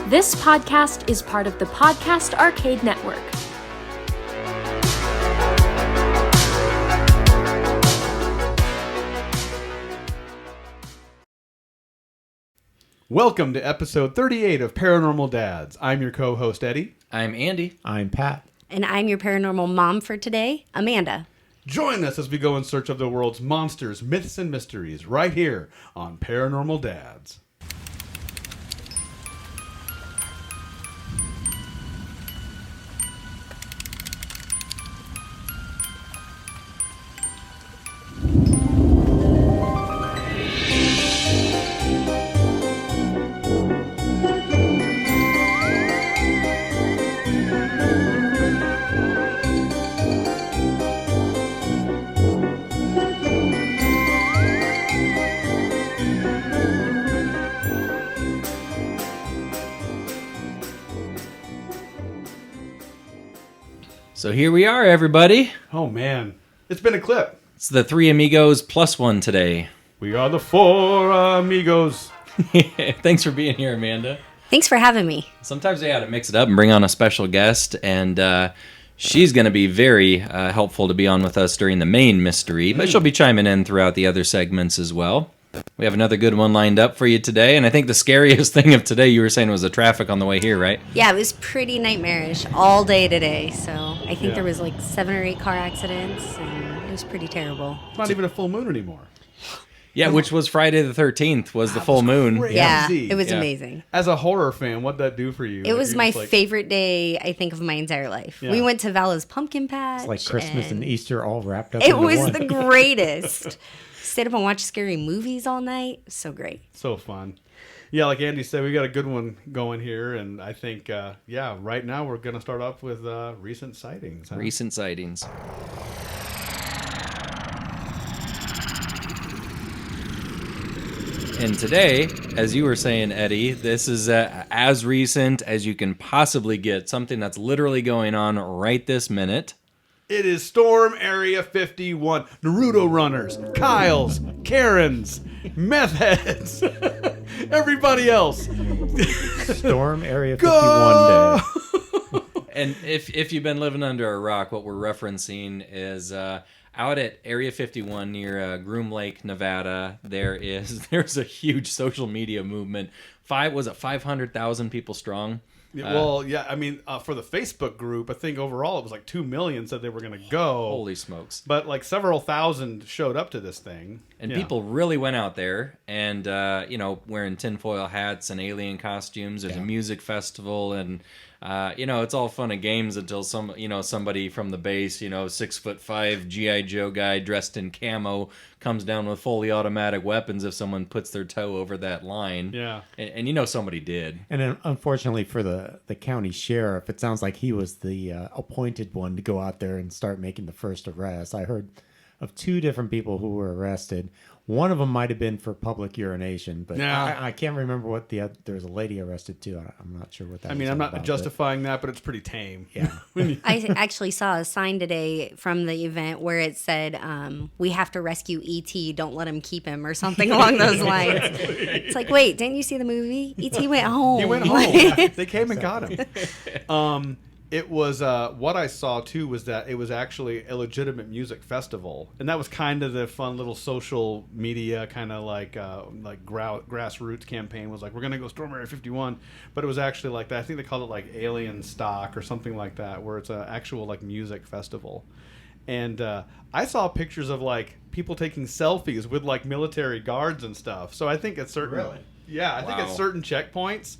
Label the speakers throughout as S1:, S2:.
S1: This podcast is part of the Podcast Arcade Network.
S2: Welcome to episode 38 of Paranormal Dads. I'm your co-host, Eddie.
S3: I'm Andy.
S4: I'm Pat.
S5: And I'm your paranormal mom for today, Amanda.
S2: Join us as we go in search of the world's monsters, myths, and mysteries right here on Paranormal Dads.
S3: So here we are, everybody.
S2: Oh man, it's been a clip.
S3: It's the three amigos plus one today.
S2: We are the four amigos.
S3: Thanks for being here, Amanda.
S5: Thanks for having me.
S3: Sometimes they had to mix it up and bring on a special guest, and she's going to be very helpful to be on with us during the main mystery, but she'll be chiming in throughout the other segments as well. We have another good one lined up for you today, and I think the scariest thing of today, you were saying, was the traffic on the way here, right?
S5: Yeah, it was pretty nightmarish all day today, so I think there was like 7 or 8 car accidents, and it was pretty terrible.
S2: It's not even a full moon anymore.
S3: Yeah, which was Friday the 13th, was the full moon.
S2: Crazy.
S5: Yeah, it was amazing.
S2: As a horror fan, what'd that do for you?
S5: It was my favorite day, I think, of my entire life.
S2: Yeah.
S5: We went to Vala's Pumpkin Patch.
S4: It's like Christmas and Easter all wrapped up
S5: It
S4: into
S5: was
S4: one.
S5: the greatest. Stayed up and watched scary movies all night. So great.
S2: So fun. Yeah, like Andy said, we got a good one going here, and I think, right now we're going to start off with recent sightings. Huh?
S3: Recent sightings. And today, as you were saying, Eddie, this is as recent as you can possibly get. Something that's literally going on right this minute.
S2: It is Storm Area 51. Naruto runners, Kyles, Karens, meth heads, everybody else.
S4: Storm Area 51
S2: Go!
S4: day.
S3: And if you've been living under a rock, what we're referencing is out at Area 51 near Groom Lake, Nevada. There's a huge social media movement. 500,000 people strong.
S2: Well, yeah, I mean, for the Facebook group, I think overall it was like 2 million said they were going to go.
S3: Holy smokes.
S2: But like several thousand showed up to this thing.
S3: And people really went out there and, wearing tinfoil hats and alien costumes. There's a music festival and, it's all fun and games until somebody from the base, 6'5" G.I. Joe guy dressed in camo comes down with fully automatic weapons if someone puts their toe over that line.
S2: Yeah.
S3: And somebody did.
S4: And then, unfortunately for the county sheriff, it sounds like he was the appointed one to go out there and start making the first arrest. I heard of 2 different people who were arrested. One of them might have been for public urination, but I can't remember what there's a lady arrested too. I'm not sure what that.
S2: I mean, I'm not justifying that, but it's pretty tame.
S4: Yeah.
S5: I actually saw a sign today from the event where it said, we have to rescue E.T., don't let him keep him, or something along those lines. It's like, wait, didn't you see the movie? E.T. went home.
S2: He went home. They came and got him. It was, what I saw too was that it was actually a legitimate music festival. And that was kind of the fun little social media kind of like grassroots campaign was like, we're going to go Storm Area 51. But it was actually like that. I think they called it like Alien Stock or something like that, where it's an actual like music festival. And I saw pictures of like people taking selfies with like military guards and stuff. So I think at certain, I think at certain checkpoints,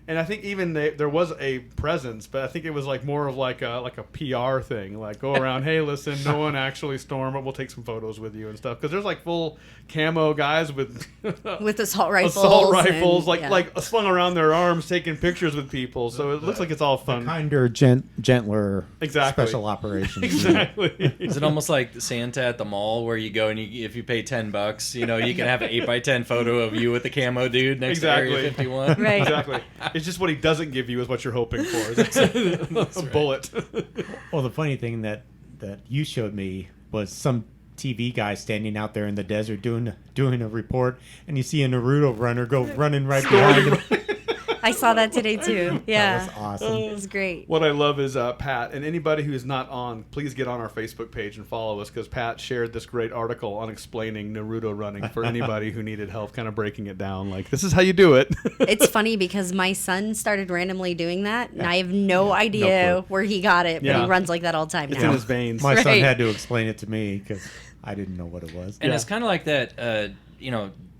S2: and I think even there was a presence, but I think it was like more of like a PR thing, like go around, hey, listen, no one actually stormed, but we'll take some photos with you and stuff. Because there's like full camo guys with
S5: assault rifles,
S2: like slung around their arms, taking pictures with people. So it looks like it's all fun,
S4: kinder, gentler, special operations.
S2: Exactly.
S3: Is it almost like Santa at the mall where you go and if you pay $10, you can have an 8x10 photo of you with the camo dude next to Area 51?
S5: Right.
S2: Exactly. It's just what he doesn't give you is what you're hoping for. That's a bullet.
S4: Well, the funny thing that you showed me was some TV guy standing out there in the desert doing a report, and you see a Naruto runner go running right behind him.
S5: I saw that today too. Yeah.
S4: That was awesome.
S5: It was great.
S2: What I love is Pat, and anybody who is not on, please get on our Facebook page and follow us, because Pat shared this great article on explaining Naruto running for anybody who needed help, kind of breaking it down. Like, this is how you do it.
S5: It's funny because my son started randomly doing that, and I have no idea where he got it, but
S2: Yeah.
S5: he runs like that all the time
S2: It's
S5: now.
S2: in his veins.
S4: My son
S5: Right.
S4: had to explain it to me because I didn't know what it was.
S3: And it's kind of like that,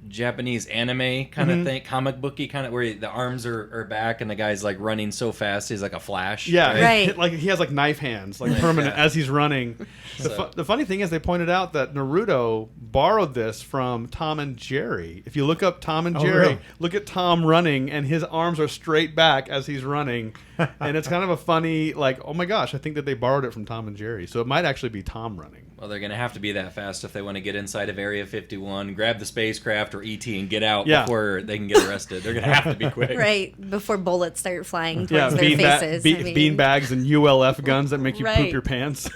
S3: Japanese anime kind of thing, comic booky kind of, where the arms are back and the guy's like running so fast he's like a flash.
S2: Yeah,
S5: Right.
S2: like he has like knife hands, like permanent as he's running. The funny thing is, they pointed out that Naruto borrowed this from Tom and Jerry. If you look up Tom and Jerry,
S4: really?
S2: look at Tom running, and his arms are straight back as he's running, and it's kind of a funny, like, oh my gosh, I think that they borrowed it from Tom and Jerry, so it might actually be Tom running.
S3: Well, they're going to have to be that fast if they want to get inside of Area 51, grab the spacecraft or ET and get out before they can get arrested. They're going to have to be quick.
S5: Right, before bullets start flying towards
S2: Yeah,
S5: their faces.
S2: bean bags and ULF guns that make you poop
S5: Right.
S2: your pants.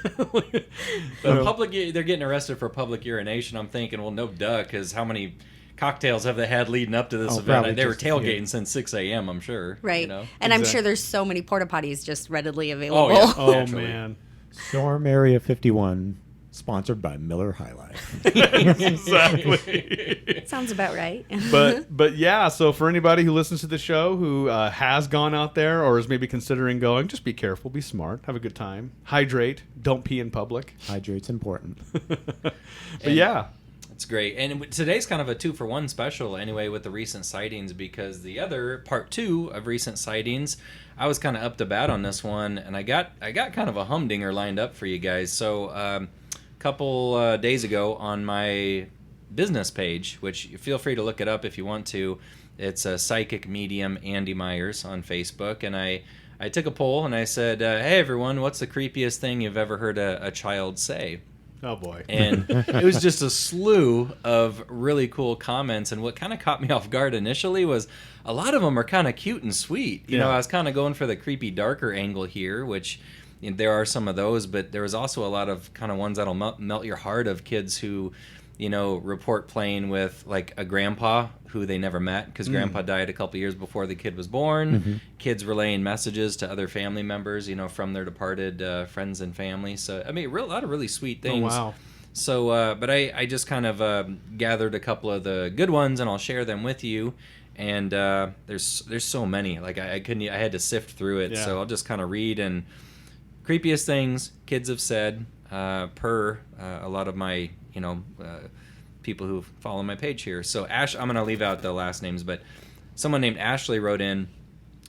S3: But they're getting arrested for public urination. I'm thinking, well, no duh, because how many cocktails have they had leading up to this event?
S4: probably
S3: They were
S4: just a few.
S3: tailgating since 6 a.m., I'm sure.
S5: Right.
S3: You know?
S5: And I'm
S2: Exactly.
S5: sure there's so many porta potties just readily available.
S3: yeah.
S2: Oh,
S3: Naturally.
S2: man.
S4: Storm Area 51, sponsored by Miller High Life.
S2: Exactly.
S5: Sounds about right.
S2: but yeah, so for anybody who listens to the show who has gone out there or is maybe considering going, just be careful, be smart, have a good time, hydrate, don't pee in public.
S4: Hydrate's important.
S2: But yeah,
S3: It's great. And today's kind of a 2-for-1 special anyway with the recent sightings, because the other part 2 of recent sightings, I was kind of up to bat on this one, and I got kind of a humdinger lined up for you guys. So a couple days ago on my business page, which feel free to look it up if you want to, it's a psychic medium Andy Myers on Facebook, and I took a poll and I said, hey everyone, what's the creepiest thing you've ever heard a child say?
S2: oh boy.
S3: And it was just a slew of really cool comments. And what kind of caught me off guard initially was a lot of them are kind of cute and sweet. You know, I was kind of going for the creepy, darker angle here, which there are some of those, but there was also a lot of kind of ones that'll melt your heart of kids who, report playing with like a grandpa who they never met because grandpa died a couple years before the kid was born. Kids relaying messages to other family members, from their departed friends and family. So, I mean, a lot of really sweet things.
S2: Oh, wow.
S3: So, but I just kind of gathered a couple of the good ones, and I'll share them with you. And there's so many. Like I had to sift through it.
S2: Yeah.
S3: So I'll just kind of read. And creepiest things kids have said per a lot of my people who follow my page here. So I'm going to leave out the last names, but someone named Ashley wrote in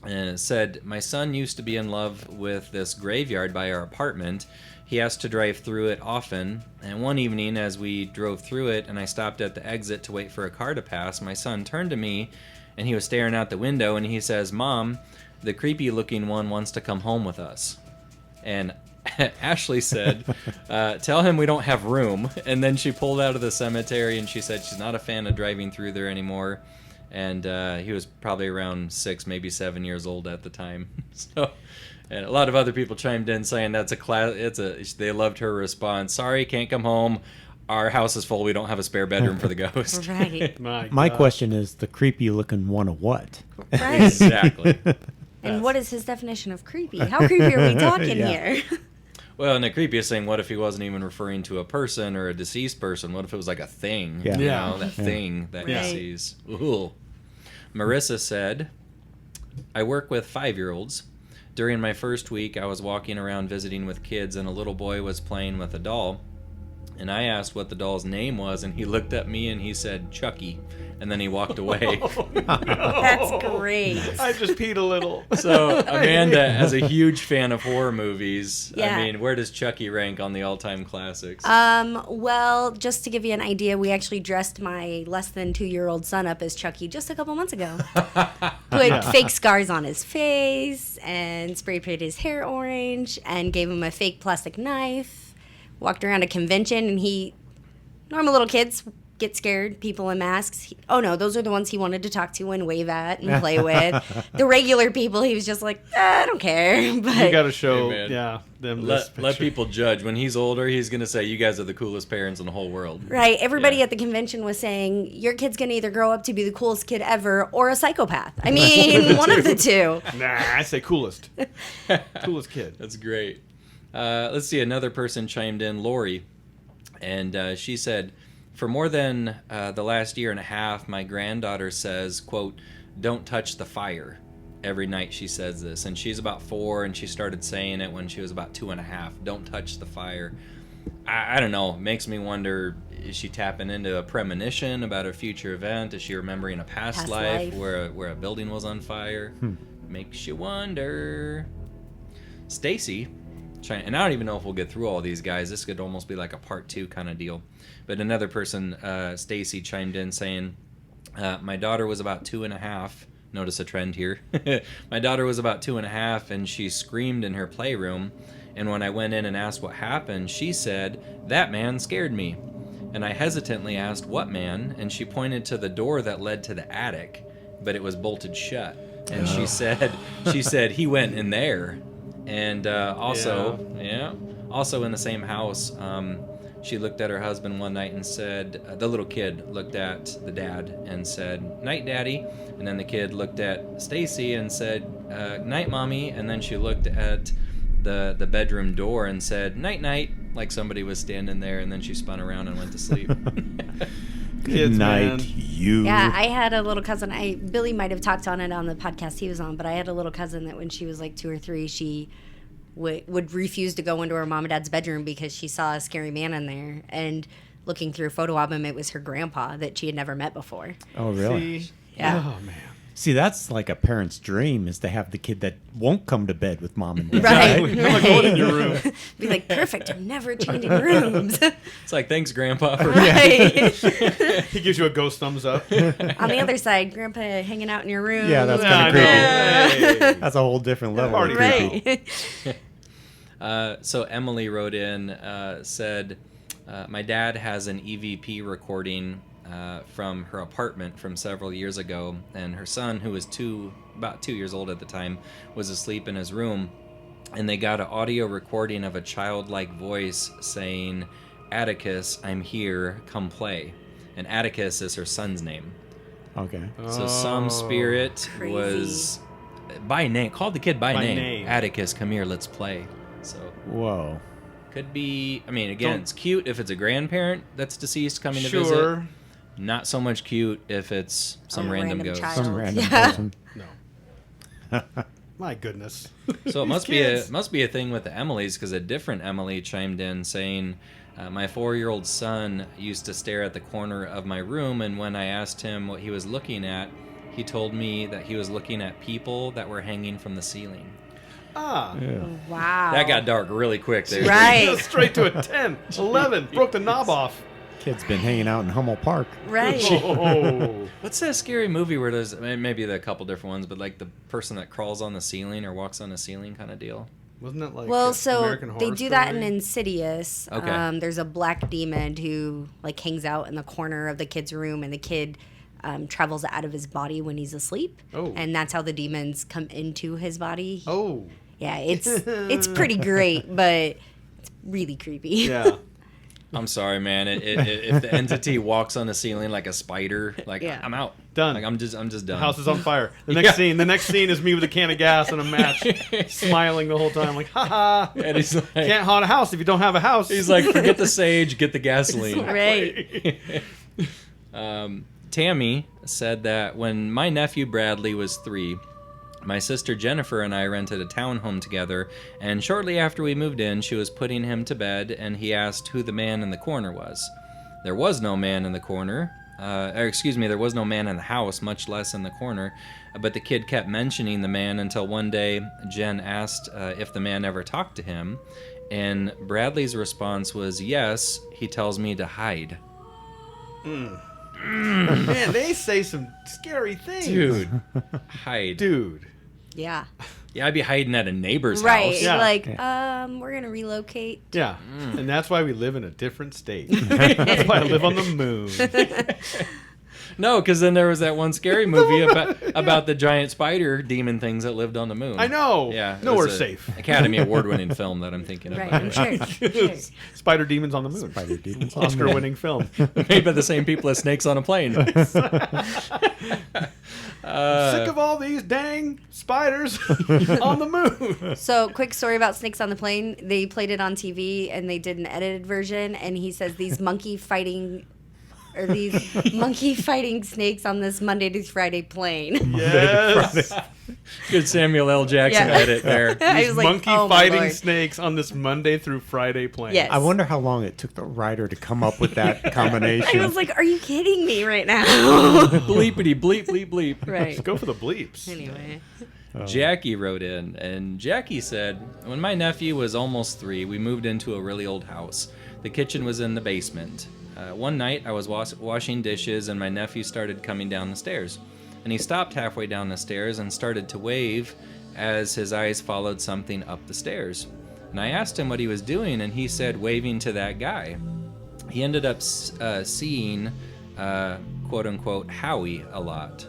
S3: and said, my son used to be in love with this graveyard by our apartment. He has to drive through it often, and one evening as we drove through it and I stopped at the exit to wait for a car to pass, my son turned to me and he was staring out the window and he says, Mom, the creepy looking one wants to come home with us. And Ashley said, tell him we don't have room. And then she pulled out of the cemetery and she said she's not a fan of driving through there anymore. And he was probably around 6, maybe 7 years old at the time. So, and a lot of other people chimed in saying that's they loved her response. Sorry, can't come home. Our house is full. We don't have a spare bedroom for the ghost.
S5: Right.
S4: My question is the creepy looking one of what?
S5: Right.
S3: Exactly.
S5: And what is his definition of creepy? How creepy are we talking here?
S3: Well, and the creepiest thing, what if he wasn't even referring to a person or a deceased person? What if it was like a thing?
S4: Yeah.
S3: You know, that thing that he
S5: Right.
S3: sees. Ooh. Marissa said, I work with 5-year-olds. During my first week, I was walking around visiting with kids, and a little boy was playing with a doll. And I asked what the doll's name was, and he looked at me and he said, Chucky. And then he walked away.
S5: That's great.
S2: I just peed a little.
S3: So Amanda, as a huge fan of horror movies,
S5: Yeah.
S3: I mean, where does Chucky rank on the all-time classics?
S5: Well, just to give you an idea, we actually dressed my less than 2-year-old son up as Chucky just a couple months ago. Put fake scars on his face and spray painted his hair orange and gave him a fake plastic knife. Walked around a convention and normal little kids get scared, people in masks. Oh no, those are the ones he wanted to talk to and wave at and play with. The regular people, he was just like, I don't care. But
S2: You got to show,
S3: Hey, man.
S2: them this
S3: Let
S2: picture.
S3: people judge. When he's older, he's going to say, you guys are the coolest parents in the whole world.
S5: right, everybody
S3: Yeah.
S5: at the convention was saying, your kid's going to either grow up to be the coolest kid ever or a psychopath. I mean, one of the two.
S2: Nah, I say coolest. Coolest kid.
S3: That's great. Let's see. Another person chimed in, Lori, and she said, for more than the last year and a half, my granddaughter says, quote, don't touch the fire. Every night she says this. And she's about 4, and she started saying it when she was about 2.5. Don't touch the fire. I don't know. It makes me wonder, is she tapping into a premonition about a future event? Is she remembering a past life where a building was on fire? Makes you wonder. Stacy, and I don't even know if we'll get through all these guys. This could almost be like a part 2 kind of deal. But another person, Stacy, chimed in saying, my daughter was about 2.5. Notice a trend here. My daughter was about 2.5, and she screamed in her playroom. And when I went in and asked what happened, she said, that man scared me. And I hesitantly asked, what man? And she pointed to the door that led to the attic, but it was bolted shut. And she said, he went in there. And also in the same house, she looked at her husband one night and said, the little kid looked at the dad and said, night, daddy. And then the kid looked at Stacy and said, night, mommy. And then she looked at the bedroom door and said, night, night, like somebody was standing there. And then she spun around and went to sleep.
S4: Good
S2: Kids,
S4: night,
S2: man.
S4: you.
S5: Yeah, I had a little cousin. Billy might have talked on it on the podcast he was on, but I had a little cousin that when she was like 2 or 3, she would refuse to go into her mom and dad's bedroom because she saw a scary man in there. And looking through a photo album, it was her grandpa that she had never met before.
S4: Oh, really?
S2: See?
S5: Yeah.
S2: Oh, man.
S4: See, that's like a parent's dream, is to have the kid that won't come to bed with mom and dad.
S5: Right.
S2: I'm not going in your room.
S5: Be like, perfect. I'm never changing rooms.
S3: It's like, thanks, Grandpa, for
S5: Right.
S2: He gives you a ghost thumbs up.
S5: On the other side, Grandpa hanging out in your room.
S4: Yeah, that's
S2: Yeah,
S4: kind
S2: I
S4: of
S2: know.
S4: creepy.
S2: Hey.
S4: That's a whole different level of
S2: Party
S4: creepy.
S5: right.
S3: So Emily wrote in, said, my dad has an EVP recording from her apartment from several years ago, and her son, who was about 2 years old at the time, was asleep in his room, and they got an audio recording of a childlike voice saying, Atticus, I'm here, come play. And Atticus is her son's name.
S4: Okay.
S3: So some spirit
S5: Crazy.
S3: was by name, called the kid by
S2: By
S3: name.
S2: name.
S3: Atticus, come here, let's play. So
S4: Whoa.
S3: could be, I mean, again,
S2: Don't-
S3: it's cute if it's a grandparent that's deceased coming to visit.
S2: Sure.
S3: Not so much cute if it's some
S5: A
S3: random
S5: random
S3: ghost.
S5: child.
S4: Some random
S5: Yeah.
S4: person.
S2: No. My goodness.
S3: So it
S2: These
S3: must be a thing with the Emilys, because a different Emily chimed in saying, my 4-year-old son used to stare at the corner of my room, and when I asked him what he was looking at, he told me that he was looking at people that were hanging from the ceiling.
S2: Ah.
S4: Yeah.
S5: Wow.
S3: That got dark really quick there.
S5: Right.
S2: Goes straight to a 10, 11. Broke the knob off.
S4: Kid's been hanging out in Hummel Park.
S5: Right.
S2: Oh.
S3: What's that scary movie where there's maybe a couple different ones, but like the person that crawls on the ceiling or walks on the ceiling kind of deal?
S2: Wasn't that like
S5: Well, so
S2: American
S5: they
S2: Horror
S5: do that in
S2: Story?
S5: Insidious.
S3: Okay.
S5: There's a black demon who like hangs out in the corner of the kid's room, and the kid travels out of his body when he's asleep.
S2: Oh.
S5: And that's how the demons come into his body.
S2: Oh.
S5: Yeah, it's pretty great, but it's really creepy.
S2: Yeah.
S3: I'm sorry, man. If the entity walks on the ceiling like a spider, like
S5: Yeah.
S3: I'm out.
S2: Done.
S3: Like I'm just done.
S2: The house is on fire. The next scene is me with a can of gas and a match, smiling the whole time, like, ha ha.
S3: And he's like,
S2: Can't haunt a house if you don't have a house.
S3: he's like, forget the sage, get the gasoline.
S5: Right.
S3: Tammy said that when my nephew Bradley was 3, my sister Jennifer and I rented a townhome together, and shortly after we moved in, she was putting him to bed, and he asked who the man in the corner was. There was no man in the corner. There was no man in the house, much less in the corner, but the kid kept mentioning the man until one day Jen asked if the man ever talked to him, and Bradley's response was, yes, he tells me to hide.
S2: Man, they say some scary things.
S3: Dude, hide.
S2: Dude.
S5: Yeah.
S3: Yeah, I'd be hiding at a neighbor's
S5: Right.
S3: house.
S2: Yeah.
S5: Like, we're going to relocate.
S2: Yeah, and that's why we live in a different state. That's why I live on the moon.
S3: No, because then there was that one scary movie about the giant spider demon things that lived on the moon.
S2: I know.
S3: Yeah, it
S2: Nowhere
S3: was a
S2: safe.
S3: Academy Award-winning film that I'm thinking of.
S5: Right.
S3: by
S5: I'm
S3: the way.
S5: sure.
S2: Spider Demons on the Moon.
S4: Spider demons on the moon.
S2: Oscar-winning film.
S3: Made by the same people as Snakes on a Plane.
S2: Sick of all these dang spiders on the moon.
S5: So, quick story about Snakes on the Plane. They played it on TV and they did an edited version. And he says these monkey fighting snakes on this Monday to Friday plane.
S2: Yes.
S3: Good Samuel L. Jackson
S5: Yeah.
S3: edit there.
S5: I was like,
S2: Monkey
S5: oh my
S2: fighting
S5: Lord.
S2: snakes on this Monday through Friday plane.
S5: Yes.
S4: I wonder how long it took the writer to come up with that
S5: I
S4: combination.
S5: was like, are you kidding me right now?
S3: Bleepity bleep bleep bleep.
S5: Right.
S2: Let's go for the bleeps.
S5: Anyway.
S3: Jackie wrote in, and Jackie said, when my nephew was almost 3, we moved into a really old house. The kitchen was in the basement. One night, I was washing dishes, and my nephew started coming down the stairs. And he stopped halfway down the stairs and started to wave as his eyes followed something up the stairs. And I asked him what he was doing, and he said waving to that guy. He ended up seeing, quote-unquote, Howie a lot.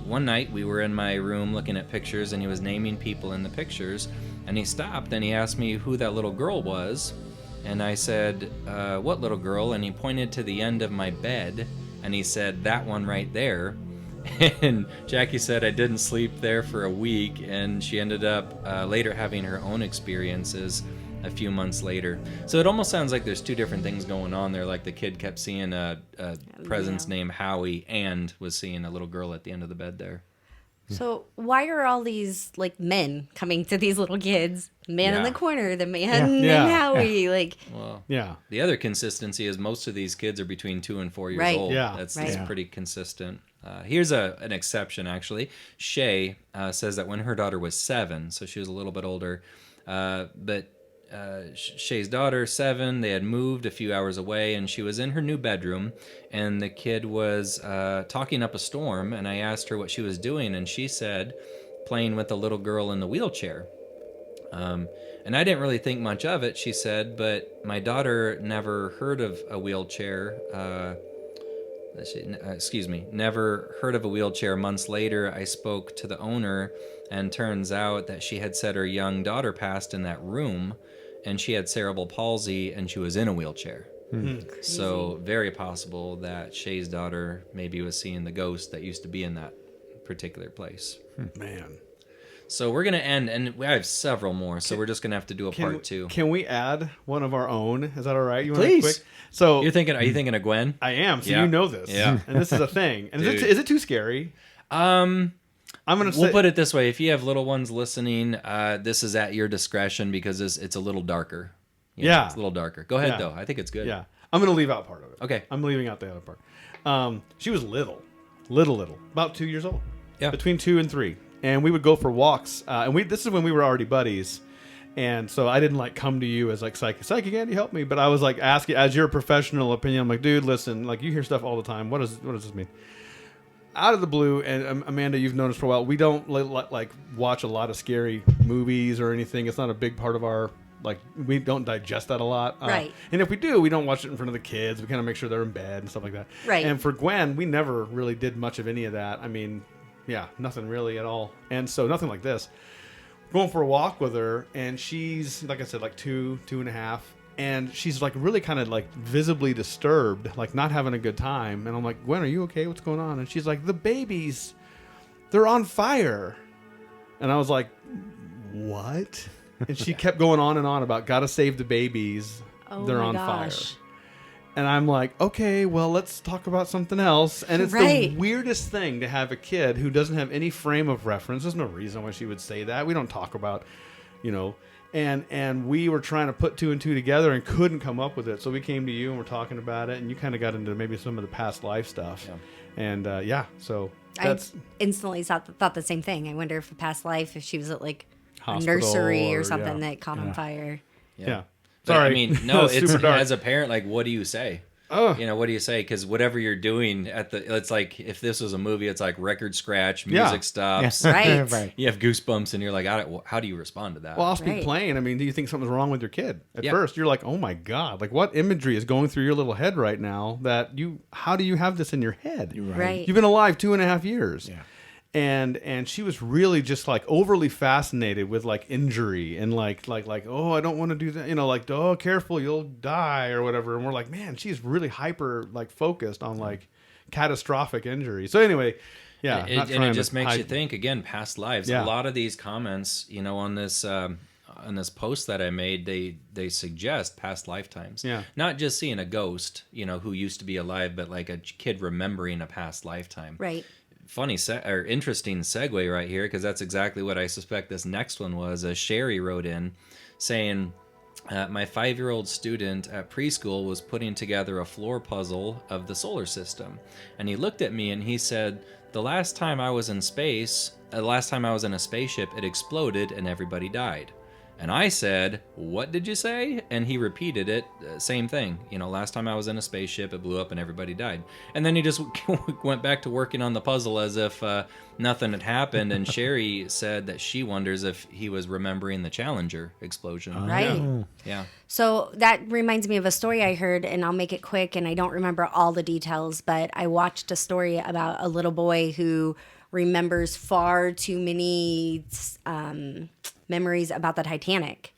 S3: One night, we were in my room looking at pictures, and he was naming people in the pictures. And he stopped, and he asked me who that little girl was. And I said, what little girl? And he pointed to the end of my bed, and he said, that one right there. And Jackie said I didn't sleep there for a week, and she ended up later having her own experiences a few months later. So it almost sounds like there's two different things going on there. Like the kid kept seeing a presence named Howie and was seeing a little girl at the end of the bed there.
S5: So why are all these like men coming to these little kids? The man in
S3: Yeah.
S5: the corner, the man
S2: Yeah.
S5: named Howie. Like,
S3: Well,
S2: Yeah.
S3: the other consistency is most of these kids are between 2 and 4 years
S5: Right.
S3: old.
S2: Yeah.
S3: That's
S5: Right.
S3: pretty consistent. Here's an exception, actually. Shay says that when her daughter was 7, so she was a little bit older, but Shay's daughter, 7, they had moved a few hours away, and she was in her new bedroom, and the kid was talking up a storm, and I asked her what she was doing, and she said, playing with a little girl in the wheelchair. And I didn't really think much of it, she said, but my daughter never heard of a wheelchair. Never heard of a wheelchair. Months later, I spoke to the owner, and turns out that she had said her young daughter passed in that room, and she had cerebral palsy, and she was in a wheelchair. So very possible that Shay's daughter maybe was seeing the ghost that used to be in that particular place.
S2: Man.
S3: So we're going to end, and I have several more, so we're just going to have to do a part 2.
S2: Can we add one of our own? Is that all right? You want
S3: Please.
S2: quick? So
S3: Are you thinking of Gwen?
S2: I am. So
S3: Yeah.
S2: you know this.
S3: Yeah.
S2: And this is a thing. And
S3: Dude.
S2: is it too scary? I'm gonna say
S3: We'll put it this way: if you have little ones listening, this is at your discretion because it's a little darker.
S2: Yeah.
S3: It's a little darker. Go ahead
S2: Yeah.
S3: though. I think it's good.
S2: Yeah. I'm gonna leave out part of it.
S3: Okay.
S2: I'm leaving out the other part. She was little, about 2 years old.
S3: Yeah.
S2: Between 2 and 3, and we would go for walks. And this is when we were already buddies. And so I didn't like come to you as like psychic Andy, help me. But I was like asking as your professional opinion. I'm like, dude, listen, like you hear stuff all the time. What does this mean? Out of the blue, and Amanda, you've noticed for a while, we don't like watch a lot of scary movies or anything. It's not a big part of our we don't digest that a lot.
S5: Right.
S2: And if we do, we don't watch it in front of the kids. We kind of make sure they're in bed and stuff like that.
S5: Right.
S2: And for Gwen, we never really did much of any of that. I mean, yeah, nothing really at all. And so nothing like this. Going for a walk with her, and she's, like I said, like 2.5. And she's like really kind of like visibly disturbed, like not having a good time. And I'm like, Gwen, are you okay? What's going on? And she's like, the babies, they're on fire. And I was like, what? And she kept going on and on about gotta save the babies.
S5: Oh
S2: They're
S5: my
S2: on
S5: gosh.
S2: fire. And I'm like, okay, well, let's talk about something else. And it's
S5: Right.
S2: the weirdest thing to have a kid who doesn't have any frame of reference. There's no reason why she would say that. We don't talk about, and we were trying to put 2 and 2 together and couldn't come up with it. So we came to you and we're talking about it, and you kind of got into maybe some of the past life stuff.
S3: Yeah.
S2: And so that's
S5: I instantly thought the same thing. I wonder if a past life, if she was at like a
S2: Hospital
S5: nursery
S2: or-
S5: or something
S2: yeah.
S5: that caught on fire.
S2: yeah.
S3: But,
S2: Sorry.
S3: I mean, no,
S2: Super
S3: it's
S2: dark.
S3: as a parent, like, what do you say? What do you say? Because whatever you're doing it's like if this was a movie, it's like record scratch, music stops,
S5: Right.
S4: Right.
S3: you have goosebumps, and you're like, how do you respond to that?
S2: Well, I'll speak
S5: Right.
S2: plain. I mean, do you think something's wrong with your kid? At
S3: Yeah.
S2: first, you're like, oh my God, like what imagery is going through your little head right now how do you have this in your head?
S5: Right.
S2: You've been alive 2.5 years.
S4: Yeah.
S2: And she was really just like overly fascinated with like injury and like oh, I don't want to do that, like, oh, careful, you'll die or whatever. And we're like, man, she's really hyper like focused on like catastrophic injury. So anyway, yeah,
S3: and it just makes you think again, past lives.
S2: Yeah.
S3: A lot of these comments, on this post that I made, they suggest past lifetimes.
S2: Yeah.
S3: Not just seeing a ghost, who used to be alive, but like a kid remembering a past lifetime.
S5: Right.
S3: Funny or interesting segue right here, because that's exactly what I suspect this next one was. Sherry wrote in saying, my 5-year-old student at preschool was putting together a floor puzzle of the solar system, and he looked at me and he said, the last time I was in a spaceship, it exploded and everybody died. And I said, what did you say? And he repeated it, same thing. Last time I was in a spaceship, it blew up and everybody died. And then he just went back to working on the puzzle as if nothing had happened. And Sherry said that she wonders if he was remembering the Challenger explosion.
S5: Right.
S3: Yeah.
S5: So that reminds me of a story I heard, and I'll make it quick, and I don't remember all the details, but I watched a story about a little boy who remembers far too many memories about the Titanic.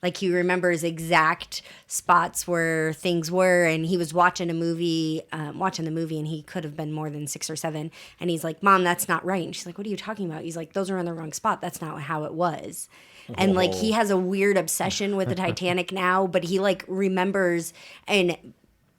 S5: Like he remembers exact spots where things were, and he was watching the movie, and he could have been more than 6 or 7. And he's like, Mom, that's not right. And she's like, what are you talking about? He's like, those are in the wrong spot. That's not how it was. And like he has a weird obsession with the Titanic now, but he like remembers and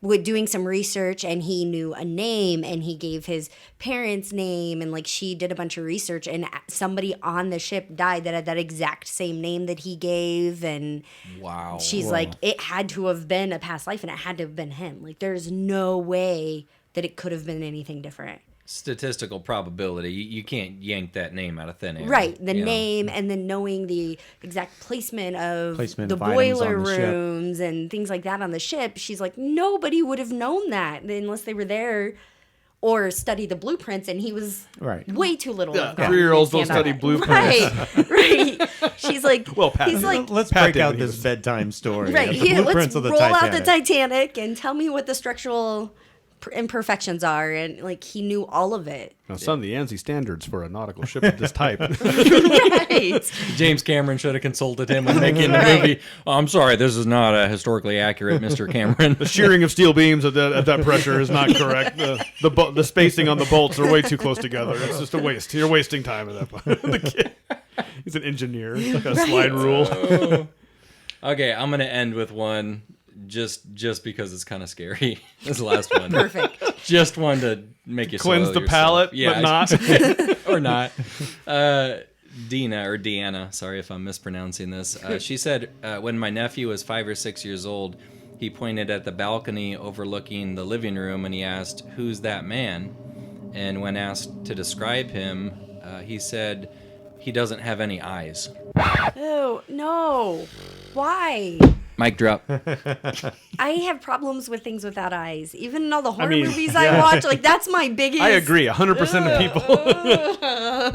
S5: with doing some research, and he knew a name, and he gave his parents' name, and like she did a bunch of research, and somebody on the ship died that had that exact same name that he gave. And
S3: Wow.
S5: she's like, it had to have been a past life, and it had to have been him. Like there's no way that it could have been anything different.
S3: Statistical probability. You can't yank that name out of thin air.
S5: Right, the name, and then knowing the exact placement of
S4: Placement
S5: the
S4: of items
S5: boiler
S4: on the ship.
S5: rooms and things like that on the ship. She's like, nobody would have known that unless they were there or study the blueprints, and he was
S4: Right.
S5: way too little.
S2: Yeah,
S5: of them
S2: 3-year-olds
S5: to
S2: don't
S5: stand
S2: study
S5: up.
S2: blueprints.
S5: Right. She's like,
S2: Well, Pat,
S5: he's like,
S4: Let's
S2: Pat
S4: break out
S2: did, he
S4: this
S2: was-
S4: bedtime story.
S5: right.
S4: The
S5: Let's
S4: blueprints of the
S5: roll out the
S4: Titanic.
S5: Titanic and tell me what the structural imperfections are, and like he knew all of it.
S2: Now, son, the ANSI standards for a nautical ship of this type.
S5: Right.
S3: James Cameron should have consulted him when making the movie. Oh, I'm sorry, this is not historically accurate, Mr. Cameron.
S2: The shearing of steel beams at that pressure is not correct. The spacing on the bolts are way too close together. It's just a waste. You're wasting time at that point. The kid, he's an engineer. It's like a slide rule.
S3: Okay, I'm going to end with one just because it's kind of scary. This is the last one.
S5: Perfect.
S3: Just one to make you
S2: Cleanse
S3: swallow
S2: the
S3: yourself.
S2: palate,
S3: Yeah,
S2: but not.
S3: or not. Deanna, sorry if I'm mispronouncing this. She said, when my nephew was 5 or 6 years old, he pointed at the balcony overlooking the living room and he asked, "Who's that man?" And when asked to describe him, he said, "He doesn't have any eyes."
S5: Oh, no. Why?
S3: Mic drop.
S5: I have problems with things without eyes. Even in all the horror
S2: mean,
S5: movies I watch, like that's my biggest.
S2: I agree. 100% of people.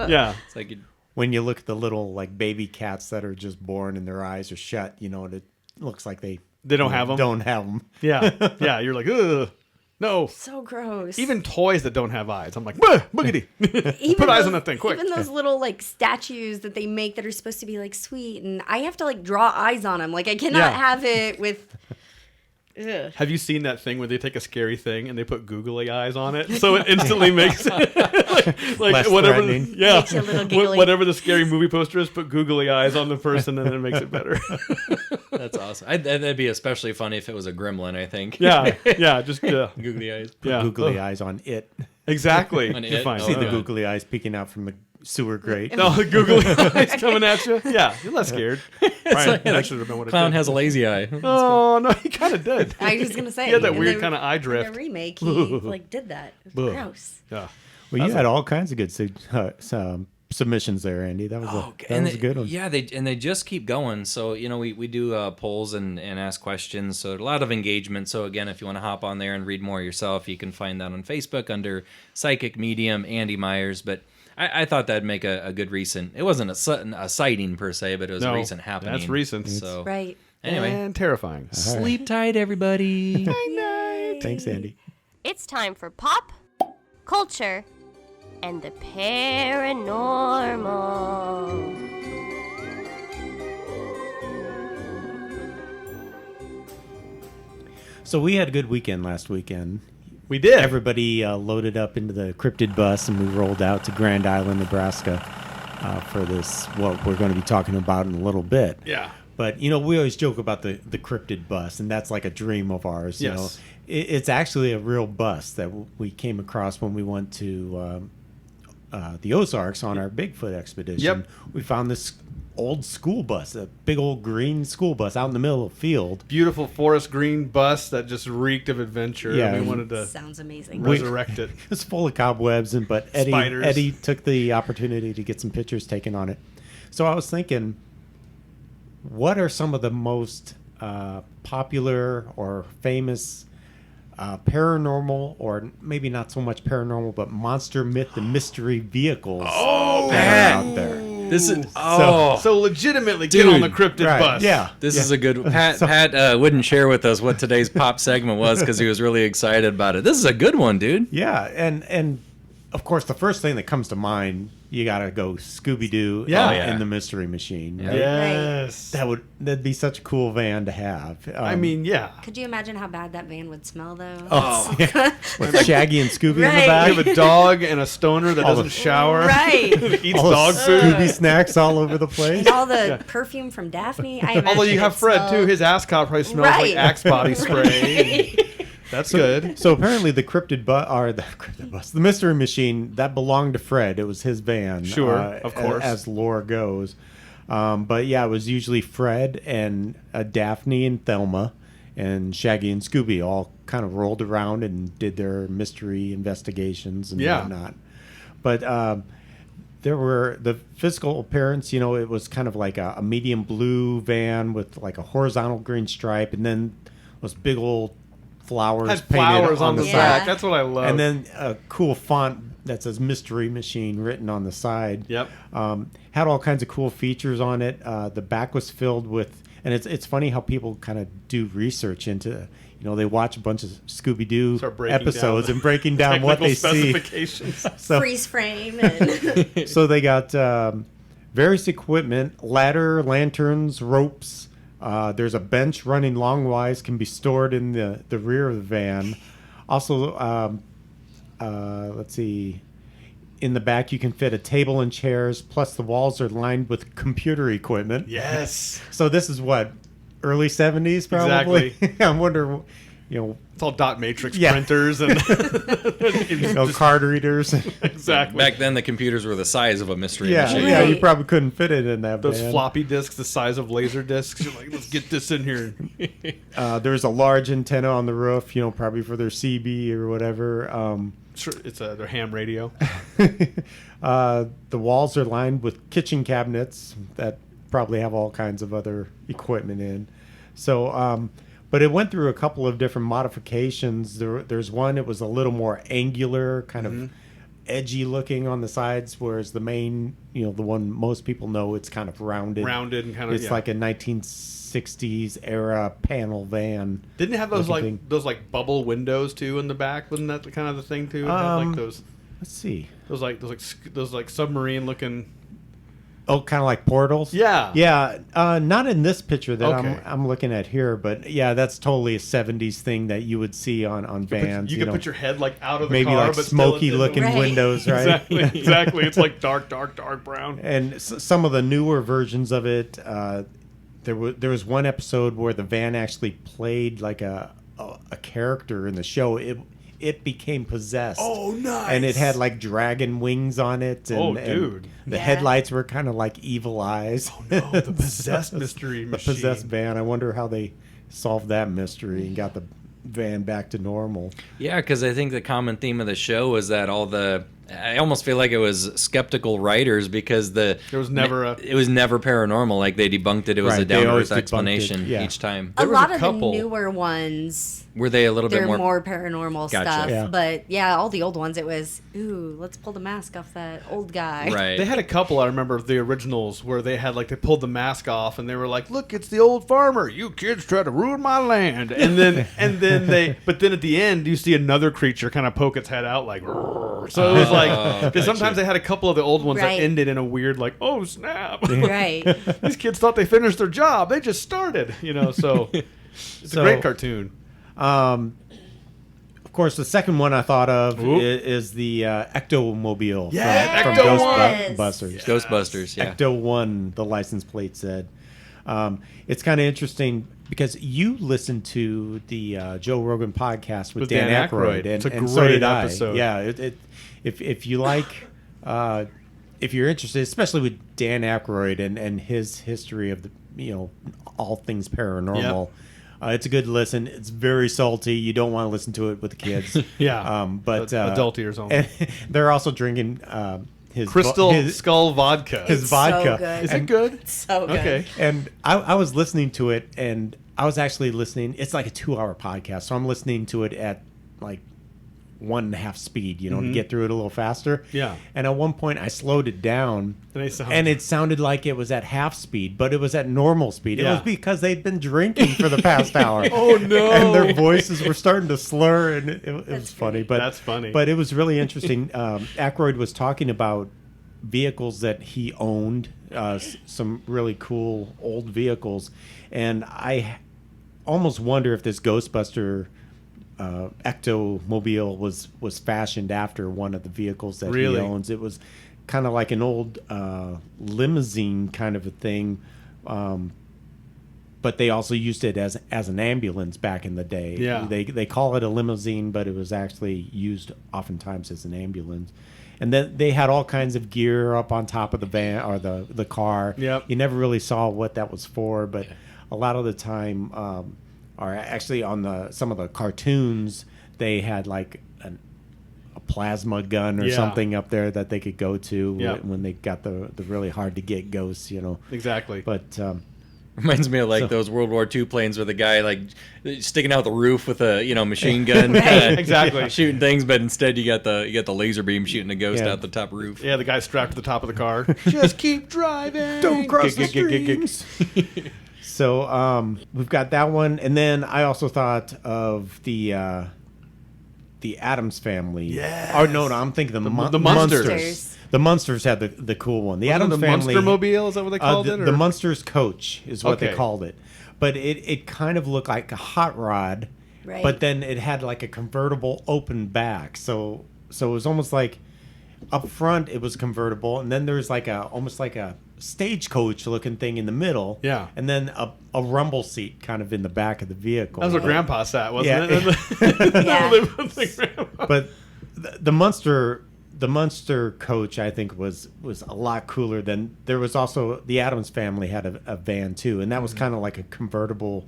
S2: Yeah.
S3: It's like,
S4: When you look at the little like baby cats that are just born and their eyes are shut, and it looks like they
S2: don't have 'em?
S4: Don't have them.
S2: Yeah. Yeah. You're like, ugh. No.
S5: So gross.
S2: Even toys that don't have eyes. I'm like, boogity.
S5: Even
S2: Put eyes
S5: those-
S2: on that thing, quick.
S5: Even those little like statues that they make that are supposed to be like sweet, and I have to like draw eyes on them. Like I cannot
S2: Yeah.
S5: have it with. Ugh.
S2: Have you seen that thing where they take a scary thing and they put googly eyes on it, so it instantly makes it like
S4: Less
S2: whatever.
S4: threatening.
S2: Yeah,
S5: Makes you a little giggly.
S2: whatever the scary movie poster is, put googly eyes on the person, and then it makes it better.
S3: that's awesome. That'd be especially funny if it was a gremlin, I think.
S2: Yeah, yeah, just
S3: Googly eyes.
S2: yeah,
S4: Googly eyes on it.
S2: Exactly.
S3: On
S2: You're
S3: it?
S2: fine.
S3: Oh,
S4: See the
S3: okay.
S4: googly eyes peeking out from the sewer grate.
S2: No, the googly eyes coming at you. Yeah, you're less scared. Right, that should have been what it
S3: Clown
S2: did.
S3: has a lazy eye.
S2: Oh no, he kind of did.
S5: I was gonna say
S2: He had that
S5: in
S2: weird
S5: the-
S2: kind of eye
S5: in
S2: drift.
S5: the remake, he like did that. It was
S2: Ugh.
S5: gross.
S2: Yeah.
S4: Well, you had all kinds of good submissions there, Andy. That was a good one.
S3: Yeah, they just keep going. So we do polls and ask questions. So a lot of engagement. So again, if you want to hop on there and read more yourself, you can find that on Facebook under Psychic Medium Andy Myers. But I thought that'd make a good recent. It wasn't a sighting per se, but it was a recent happening.
S2: That's recent.
S3: So
S5: Right.
S3: Anyway,
S2: and terrifying.
S3: sleep tight, everybody.
S4: Thanks, Andy.
S6: It's time for pop, culture, and the paranormal.
S4: So we had a good weekend last weekend.
S2: We did.
S4: Everybody loaded up into the cryptid bus, and we rolled out to Grand Island, Nebraska, for this, what we're going to be talking about in a little bit.
S2: Yeah.
S4: But, we always joke about the cryptid bus, and that's like a dream of ours. You know, it's actually a real bus that we came across when we went to the Ozarks on our Bigfoot expedition.
S2: Yep.
S4: We found this old school bus, a big old green school bus out in the middle of the field.
S2: Beautiful forest green bus that just reeked of adventure.
S4: Yeah.
S2: We wanted to
S5: Sounds amazing.
S2: resurrect it.
S4: It's full of cobwebs, but
S2: Spiders.
S4: Eddie took the opportunity to get some pictures taken on it. So I was thinking, what are some of the most popular or famous paranormal, or maybe not so much paranormal, but monster, myth, and mystery vehicles that are out there?
S3: This is
S2: So legitimately
S3: Dude,
S2: get on the cryptid
S4: right,
S2: bus.
S4: yeah.
S3: This is a good. Pat wouldn't share with us what today's pop segment was because he was really excited about it. This is a good one, dude.
S4: Yeah, and of course the first thing that comes to mind, you gotta go Scooby-Doo
S2: Yeah.
S4: in the Mystery Machine. Right?
S2: Yes.
S4: That'd be such a cool van to have.
S2: I mean, yeah.
S5: Could you imagine how bad that van would smell, though?
S4: with Shaggy and Scooby in the
S5: Right.
S4: back.
S2: You have a dog and a stoner that
S4: All
S2: doesn't
S4: the-
S2: shower.
S5: Right.
S2: Eats
S4: all the
S2: dog food.
S4: Scooby snacks all over the place.
S5: All the perfume from Daphne. I imagine
S2: Although you have
S5: it
S2: Fred too,
S5: smelled-
S2: his ascot probably smells
S5: Right.
S2: like Axe body spray. That's good.
S4: So apparently the the Mystery Machine, that belonged to Fred. It was his van.
S2: Sure, of course.
S4: As lore goes. But yeah, it was usually Fred and Daphne and Thelma and Shaggy and Scooby all kind of rolled around and did their mystery investigations and
S2: Yeah.
S4: whatnot. But there were the physical appearance, it was kind of like a medium blue van with like a horizontal green stripe, and then those big old flowers
S2: Had
S4: painted
S2: flowers on the
S5: side.
S2: back.
S5: Yeah.
S2: That's what I love.
S4: and then a cool font that says Mystery Machine written on the side.
S2: Yep.
S4: Had all kinds of cool features on it. The back was filled with, and it's funny how people kind of do research into, they watch a bunch of Scooby-Doo
S2: Start breaking
S4: episodes
S2: down
S4: and breaking down what they
S2: technical
S4: see.
S2: specifications.
S4: So,
S5: freeze frame. And
S4: so they got various equipment, ladder, lanterns, ropes. There's a bench running longwise, can be stored in the rear of the van. Also, let's see, in the back you can fit a table and chairs, plus the walls are lined with computer equipment.
S2: Yes.
S4: So this is what, early 70s probably?
S2: Exactly.
S4: I wonder,
S2: It's all dot matrix
S4: Yeah.
S2: printers and
S4: card readers.
S2: exactly.
S3: Back then, the computers were the size of a mystery
S4: yeah,
S3: machine.
S4: yeah, you
S5: Right.
S4: probably couldn't fit it in that
S2: Those
S4: van.
S2: floppy disks the size of laser discs. You're like, let's get this in here.
S4: There's a large antenna on the roof, probably for their CB or whatever.
S2: Sure, it's their ham radio.
S4: The walls are lined with kitchen cabinets that probably have all kinds of other equipment in. So, but it went through a couple of different modifications. There's one, it was a little more angular, kind of edgy looking on the sides, whereas the main, the one most people know, it's kind of rounded.
S2: Rounded and kind of.
S4: It's like a 1960s era panel van.
S2: Didn't it have those
S4: looking
S2: like bubble windows too in the back? Wasn't that the kind of the thing too? It had like those
S4: Let's see.
S2: those submarine looking.
S4: Oh, kind of like portals.
S2: Yeah.
S4: Yeah. Not in this picture that
S2: Okay.
S4: I'm looking at here, but yeah, that's totally a '70s thing that you would see on vans.
S2: You could put your head like out of the
S4: maybe
S2: car,
S4: like
S2: but still
S4: smoky
S2: in the-
S4: looking
S5: Right.
S4: windows, right?
S2: Exactly. It's like dark brown.
S4: And some of the newer versions of it, there was one episode where the van actually played like a character in the show. It became possessed.
S2: Oh, nice.
S4: And it had like dragon wings on it. And,
S2: Oh,
S4: and
S2: dude.
S4: the
S5: Yeah.
S4: headlights were kind of like evil eyes.
S2: Oh no, the possessed mystery
S4: The
S2: machine.
S4: possessed van. I wonder how they solved that mystery and got the van back to normal.
S3: Yeah, because I think the common theme of the show was that all the I almost feel like it was skeptical writers because
S2: There was never
S3: it was never paranormal. Like they debunked it. It was
S4: Right,
S3: a
S4: they
S3: down to
S4: always
S3: earth
S4: debunked
S3: explanation
S4: it, yeah.
S3: each time.
S5: A
S2: was
S5: lot
S2: a
S5: of
S2: couple.
S5: the newer ones,
S3: Were they a little
S5: they're
S3: bit
S5: more paranormal
S3: Gotcha.
S5: stuff.
S4: Yeah.
S5: But yeah, all the old ones, it was, ooh, let's pull the mask off that old guy.
S3: right?
S2: They had a couple, I remember, of the originals where they had, like, they pulled the mask off and they were like, look, it's the old farmer. You kids try to ruin my land. And then but then at the end, you see another creature kind of poke its head out like, "Rrr." So it was like, because sometimes they had a couple of the old ones
S5: Right.
S2: that ended in a weird, like, oh, snap.
S5: Right.
S2: These kids thought they finished their job. They just started, so it's a great cartoon.
S4: Of course, the second one I thought of
S2: Oop.
S4: is the Ectomobile
S2: Yeah,
S4: from
S2: Ecto-1.
S4: Ghostbusters.
S3: Ghostbusters. Yeah.
S4: Ecto 1, the license plate said. It's kind of interesting because you listened to the Joe Rogan podcast with Dan Aykroyd, and,
S2: It's a
S4: and
S2: great
S4: so did
S2: episode.
S4: I. Yeah, if you like, if you're interested, especially with Dan Aykroyd and his history of the all things paranormal.
S2: Yep.
S4: It's a good listen. It's very salty. You don't want to listen to it with the kids.
S2: Yeah.
S4: But
S2: Adult ears only.
S4: and they're also drinking his
S2: Crystal Skull vodka.
S4: his
S5: It's
S4: vodka.
S5: so good.
S2: Is it good?
S5: So good.
S2: Okay.
S4: And I was listening to it, and I was actually listening. It's like a 2-hour podcast, so I'm listening to it at like 1.5 speed, to get through it a little faster.
S2: Yeah.
S4: And at one point, I slowed it down, and it sounded like it was at half speed, but it was at normal speed. It
S2: Yeah.
S4: was because they'd been drinking for the past hour.
S2: Oh, no.
S4: And their voices were starting to slur, and it was funny. But
S2: That's funny.
S4: But it was really interesting. Aykroyd was talking about vehicles that he owned, some really cool old vehicles, and I almost wonder if this Ghostbuster Ectomobile was fashioned after one of the vehicles that
S2: Really?
S4: he owns. It was kind of like an old limousine kind of a thing, but they also used it as an ambulance back in the day.
S2: Yeah.
S4: They call it a limousine, but it was actually used oftentimes as an ambulance. And then they had all kinds of gear up on top of the van or the car.
S2: Yep.
S4: You never really saw what that was for, but a lot of the time, or actually on some of the cartoons, they had like a plasma gun or
S2: Yeah.
S4: something up there that they could go to
S2: Yep.
S4: when they got the really hard to get ghosts,
S2: Exactly.
S4: But
S3: Reminds me of like those World War II planes with the guy like sticking out the roof with a machine gun,
S2: Exactly.
S3: shooting things, but instead you got the laser beam shooting a ghost
S4: Yeah.
S3: out the top roof.
S2: Yeah, the guy strapped to the top of the car. Just keep driving.
S4: don't cross the
S2: Gig.
S4: streams. So we've got that one, and then I also thought of the Addams Family.
S2: Yes.
S4: Oh no, I'm thinking the
S2: Munsters.
S5: Munsters.
S4: The Munsters had the cool one. The
S2: Wasn't
S4: Addams
S2: it the
S4: Family.
S2: Munster-mobile? Is that what they called
S4: the,
S2: it? Or?
S4: The Munsters Coach is what they
S2: Okay.
S4: called it, but it kind of looked like a hot rod,
S5: Right.
S4: but then it had like a convertible open back. So it was almost like up front it was convertible, and then there's like almost like a stagecoach looking thing in the middle.
S2: Yeah.
S4: And then a rumble seat kind of in the back of the vehicle.
S2: That was where Grandpa sat, wasn't
S4: Yeah.
S2: it?
S5: Yeah.
S2: Grandpa.
S4: But the Munster coach, I think, was a lot cooler than. There was also the Addams Family had a van too, and that was kind of like a convertible.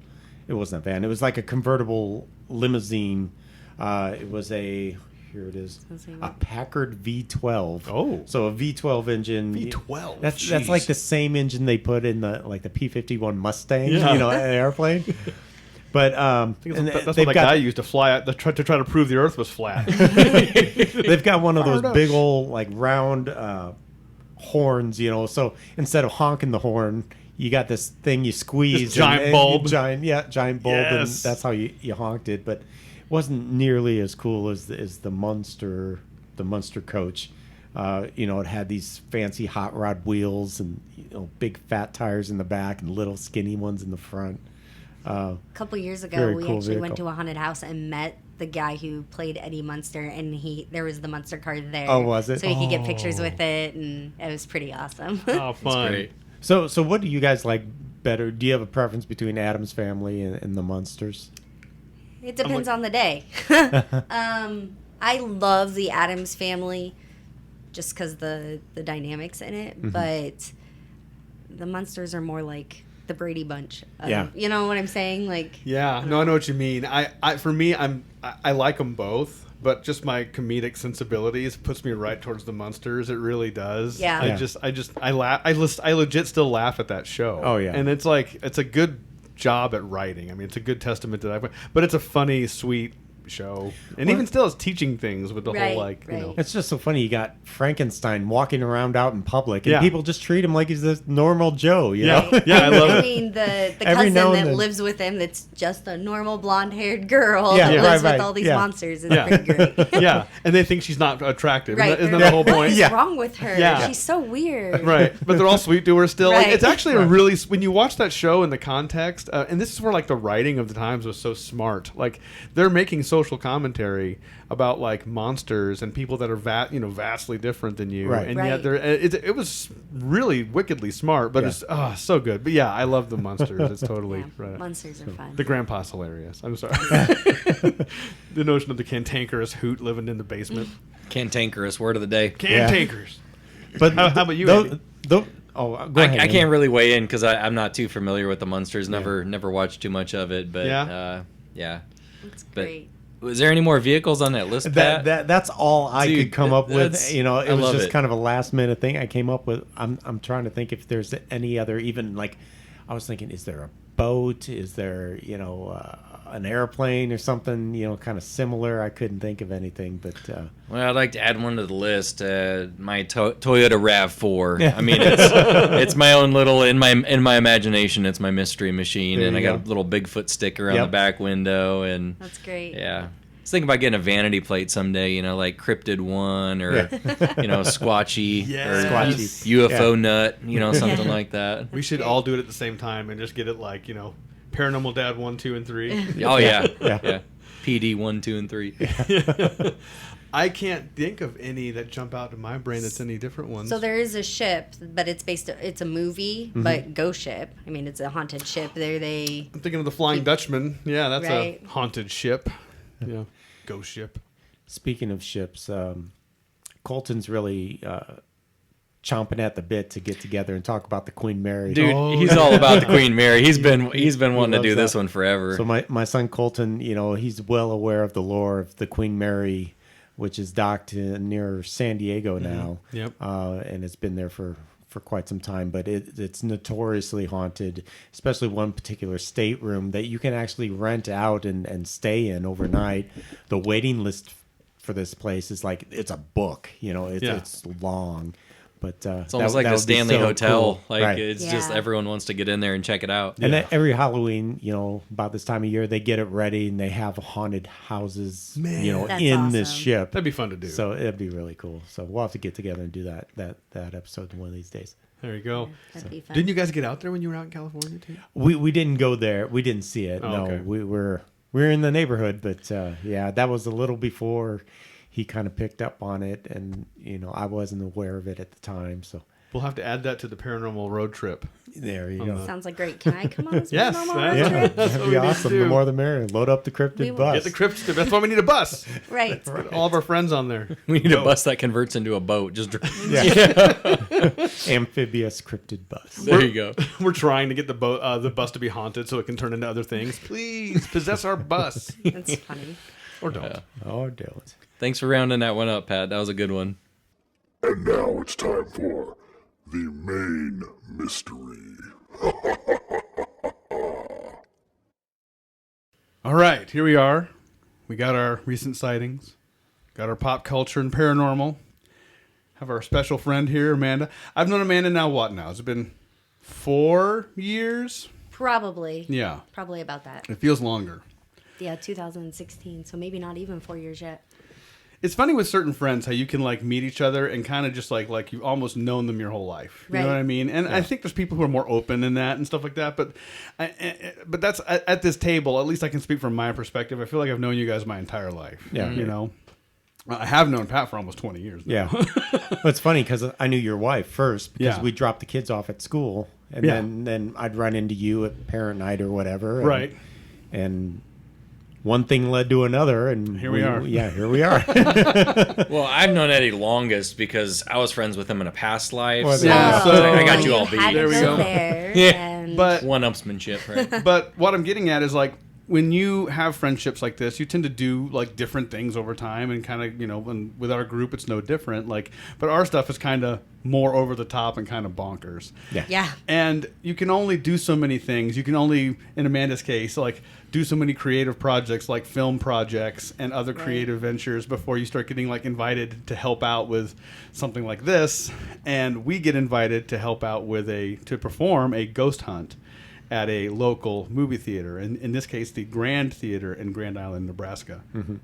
S4: It wasn't a van. It was like a convertible limousine. It was a here it is, a Packard V12.
S2: Oh.
S4: So a V12 engine.
S2: V12,
S4: That's
S2: jeez.
S4: like the same engine they put in the P-51 Mustang.
S2: Yeah.
S4: An airplane. But
S2: I think
S4: and
S2: that's what
S4: they've
S2: that
S4: got-
S2: guy used to fly out to try to prove the Earth was flat.
S4: They've got one of those
S2: Fired up.
S4: big old like round horns, So instead of honking the horn, you got this thing you squeeze,
S2: This giant bulb.
S4: giant bulb, and
S2: Yes.
S4: that's how you honked it. But it wasn't nearly as cool as the Munster coach. It had these fancy hot rod wheels and big fat tires in the back and little skinny ones in the front.
S5: A couple years ago,
S4: Very
S5: we
S4: cool
S5: actually went
S4: vehicle.
S5: to a haunted house and met the guy who played Eddie Munster, and there was the Munster card there.
S4: Oh, was it?
S5: So we could get pictures with it, and it was pretty awesome.
S2: Oh, fun.
S3: Great.
S4: So what do you guys like better? Do you have a preference between Addams Family and the Munsters?
S5: It depends on the day. I love the Addams Family just because the dynamics in it, but the Munsters are more like the Brady Bunch.
S4: Yeah.
S5: You know what I'm saying? Like,
S2: Yeah, no, I know what you mean. For me, I like them both, but just my comedic sensibilities puts me right towards the Munsters. It really does.
S5: Yeah.
S2: I laugh. I legit still laugh at that show.
S4: Oh, yeah.
S2: And it's like it's a good job at writing. I mean, it's a good testament to that. But it's a funny, sweet show, and even still it's teaching things with the whole like you know.
S4: It's just so funny. You got Frankenstein walking around out in public, and
S2: Yeah.
S4: people just treat him like he's this normal Joe. You know?
S2: Yeah, I love
S5: I
S2: it.
S5: mean, the
S4: Every
S5: cousin
S4: now and
S5: that
S4: then.
S5: lives with him that's just a normal blonde-haired girl
S4: Yeah,
S5: that
S4: right,
S5: lives
S4: right,
S5: with all these
S4: yeah.
S5: monsters is
S2: Yeah.
S5: pretty great.
S2: Yeah, and they think she's not attractive.
S5: Right.
S2: Isn't that the whole
S5: What
S2: point?
S5: is
S4: Yeah.
S5: wrong with her?
S2: Yeah.
S5: She's so weird.
S2: Right, but they're all sweet to her still. Like,
S5: Right.
S2: it's actually a really when you watch that show in the context, and this is where like the writing of the times was so smart. Like they're making social commentary about like monsters and people that are vastly different than you,
S4: Right.
S2: and
S5: Right.
S2: yet it was really wickedly smart. But it's so good. But yeah, I love the monsters. It's totally
S5: Yeah,
S2: right.
S5: monsters are fun.
S2: The grandpa's hilarious. I'm sorry. The notion of the cantankerous hoot living in the basement.
S3: Cantankerous word of the day.
S2: Cantankers.
S4: But
S2: How about you,
S4: Go
S2: Andy?
S4: go ahead.
S3: I can't really weigh in because I'm not too familiar with the Munsters. Never watched too much of it. But yeah.
S5: It's
S3: But
S5: great.
S3: was there any more vehicles on that list, Pat?
S4: That's all I
S3: Dude,
S4: could come up with.
S3: that's-
S4: You know, it
S3: I
S4: was
S3: love
S4: just
S3: it.
S4: kind of a last minute thing I came up with. I'm trying to think if there's any other, even like I was thinking, is there a boat? Is there an airplane or something? Kind of similar. I couldn't think of anything, but
S3: Well, I'd like to add one to the list. My Toyota Rav4. I mean, it's my own little in my imagination. It's my mystery machine,
S4: There
S3: and I
S4: you
S3: got
S4: go.
S3: a little Bigfoot sticker on
S4: Yep.
S3: the back window, and
S5: That's great.
S3: yeah. I was thinking about getting a vanity plate someday, like Cryptid One or Squatchy
S2: Yeah.
S3: or
S4: Squatchy.
S3: UFO Nut, something like that.
S2: We should all do it at the same time and just get it like, Paranormal Dad 1, 2, and 3.
S3: Oh yeah,
S4: Yeah.
S3: yeah. PD 1, 2, and 3.
S2: I can't think of any that jump out to my brain that's any different ones.
S5: So there is a ship, but it's a movie, but Ghost Ship. I mean, it's a haunted ship. I'm
S2: thinking of the Flying Dutchman. Yeah, that's
S5: Right.
S2: a haunted ship. Yeah. Ghost ship.
S4: speaking of ships, Colton's really chomping at the bit to get together and talk about the Queen Mary.
S3: Dude, he's all about the Queen Mary. He's been wanting to
S4: loves
S3: do this
S4: that.
S3: one forever.
S4: So my son Colton, he's well aware of the lore of the Queen Mary, which is docked near San Diego now.
S2: Yep.
S4: And it's been there for quite some time, but it's notoriously haunted, especially one particular stateroom that you can actually rent out and stay in overnight. The waiting list for this place is like, it's a book, it's long. But
S3: It's almost like the Stanley Hotel. Like
S4: right.
S3: it's just
S5: Yeah.
S3: everyone wants to get in there and check it out.
S4: And then every Halloween, about this time of year, they get it ready and they have haunted houses,
S5: That's
S4: in this
S5: awesome.
S4: ship.
S2: That'd be fun to do.
S4: So it'd be really cool. So we'll have to get together and do that episode one of these days.
S2: There you go.
S5: That'd be fun.
S2: Didn't you guys get out there when you were out in California too?
S4: We didn't go there. We didn't see it.
S2: Oh,
S4: No,
S2: okay.
S4: we were in the neighborhood, but yeah, that was a little before he kind of picked up on it, and I wasn't aware of it at the time. So
S2: We'll have to add that to the paranormal road trip.
S4: there you go.
S5: Sounds like great. Can I come on this
S2: Yes,
S5: paranormal
S2: that-
S5: road
S4: Yeah,
S5: trip?
S2: That's what
S4: that'd
S2: we
S4: be
S2: need to
S4: awesome.
S2: do.
S4: The more the merrier. Load up the
S5: We
S4: cryptid
S5: will.
S4: bus.
S2: Get the crypts. That's why we need a bus.
S5: Right.
S2: Put all of our friends on there.
S3: We need a bus that converts into a boat. Just
S4: Amphibious cryptid bus.
S3: there you go.
S2: We're trying to get the bus to be haunted so it can turn into other things. Please possess our bus,
S5: That's funny.
S2: or don't.
S4: Oh, don't.
S3: Thanks for rounding that one up, Pat. That was a good one.
S7: And now it's time for the main mystery.
S2: All right, here we are. We got our recent sightings, got our pop culture and paranormal. Have our special friend here, Amanda. I've known Amanda now. What now? Has it been 4 years?
S5: Probably.
S2: Yeah,
S5: Probably about that.
S2: it feels longer.
S5: Yeah, 2016. So maybe not even 4 years yet.
S2: It's funny with certain friends how you can like meet each other and kind of just like you've almost known them your whole life. You know
S5: Right.
S2: what I mean? And I think there's people who are more open in that and stuff like that. But but that's at this table. At least I can speak from my perspective. I feel like I've known you guys my entire life.
S4: Yeah.
S2: You know, I have known Pat for almost 20 years. Now.
S4: Yeah. Well, it's funny because I knew your wife first because
S2: Yeah.
S4: we dropped the kids off at school, and
S2: Yeah.
S4: then I'd run into you at parent night or whatever. And,
S2: Right.
S4: And one thing led to another, and
S2: Here we are.
S4: Yeah, here we are.
S3: Well, I've known Eddie longest because I was friends with him in a past life.
S4: Well,
S3: so
S2: yeah,
S5: Oh,
S2: so-
S3: I got you all
S5: had
S3: beat.
S5: to
S2: There we
S5: go
S2: go.
S5: there.
S3: Yeah.
S5: And
S2: But
S3: One-upsmanship, right?
S2: but what I'm getting at is like when you have friendships like this, you tend to do like different things over time, and kind of, and with our group, it's no different. Like, but our stuff is kind of more over the top and kind of bonkers.
S5: Yeah.
S2: And you can only do so many things. You can only, in Amanda's case, like do so many creative projects, like film projects and other creative ventures, before you start getting like invited to help out with something like this. And we get invited to help out with to perform a ghost hunt at a local movie theater, and in this case, the Grand Theater in Grand Island, Nebraska. Mm-hmm.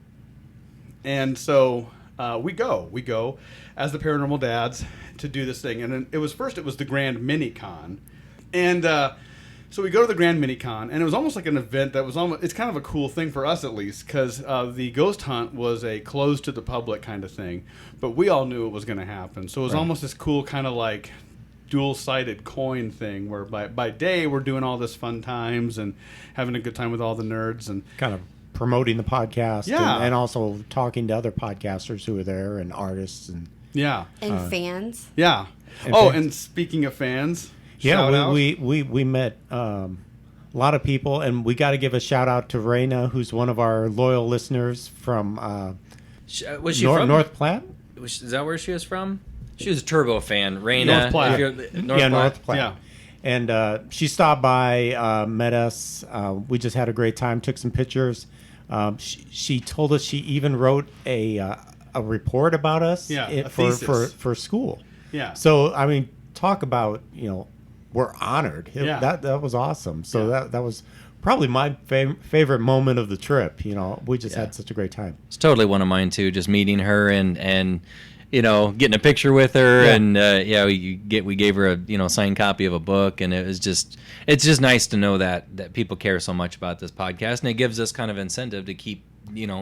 S2: And so we go as the Paranormal Dads to do this thing. And it was the Grand Mini Con, and so we go to the Grand Mini Con, and it was almost like an event that was it's kind of a cool thing for us, at least, because the ghost hunt was a closed to the public kind of thing, but we all knew it was going to happen. So it was almost this cool kind of like dual-sided coin thing, where by day we're doing all this fun times and having a good time with all the nerds and
S4: kind of promoting the podcast,
S2: Yeah.
S4: and also talking to other podcasters who are there and artists and
S5: And fans.
S2: Yeah.
S4: And
S2: Oh,
S4: fans.
S2: and speaking of fans, shout out.
S4: we met a lot of people, and we got to give a shout out to Raina, who's one of our loyal listeners from
S3: Was she from
S4: North Platte.
S3: Is that where she was from? She was a Turbo fan. Raina.
S2: North Platte.
S4: North Platte.
S2: Yeah.
S4: And she stopped by, met us. We just had a great time, took some pictures. She told us she even wrote a report about us
S2: a thesis.
S4: for school.
S2: Yeah.
S4: So, I mean, talk about, we're honored.
S2: Yeah.
S4: That was awesome. So that was probably my favorite moment of the trip. We just had such a great time.
S3: It's totally one of mine too. Just meeting her and getting a picture with her, and we gave her a signed copy of a book, and it's just nice to know that people care so much about this podcast, and it gives us kind of incentive to keep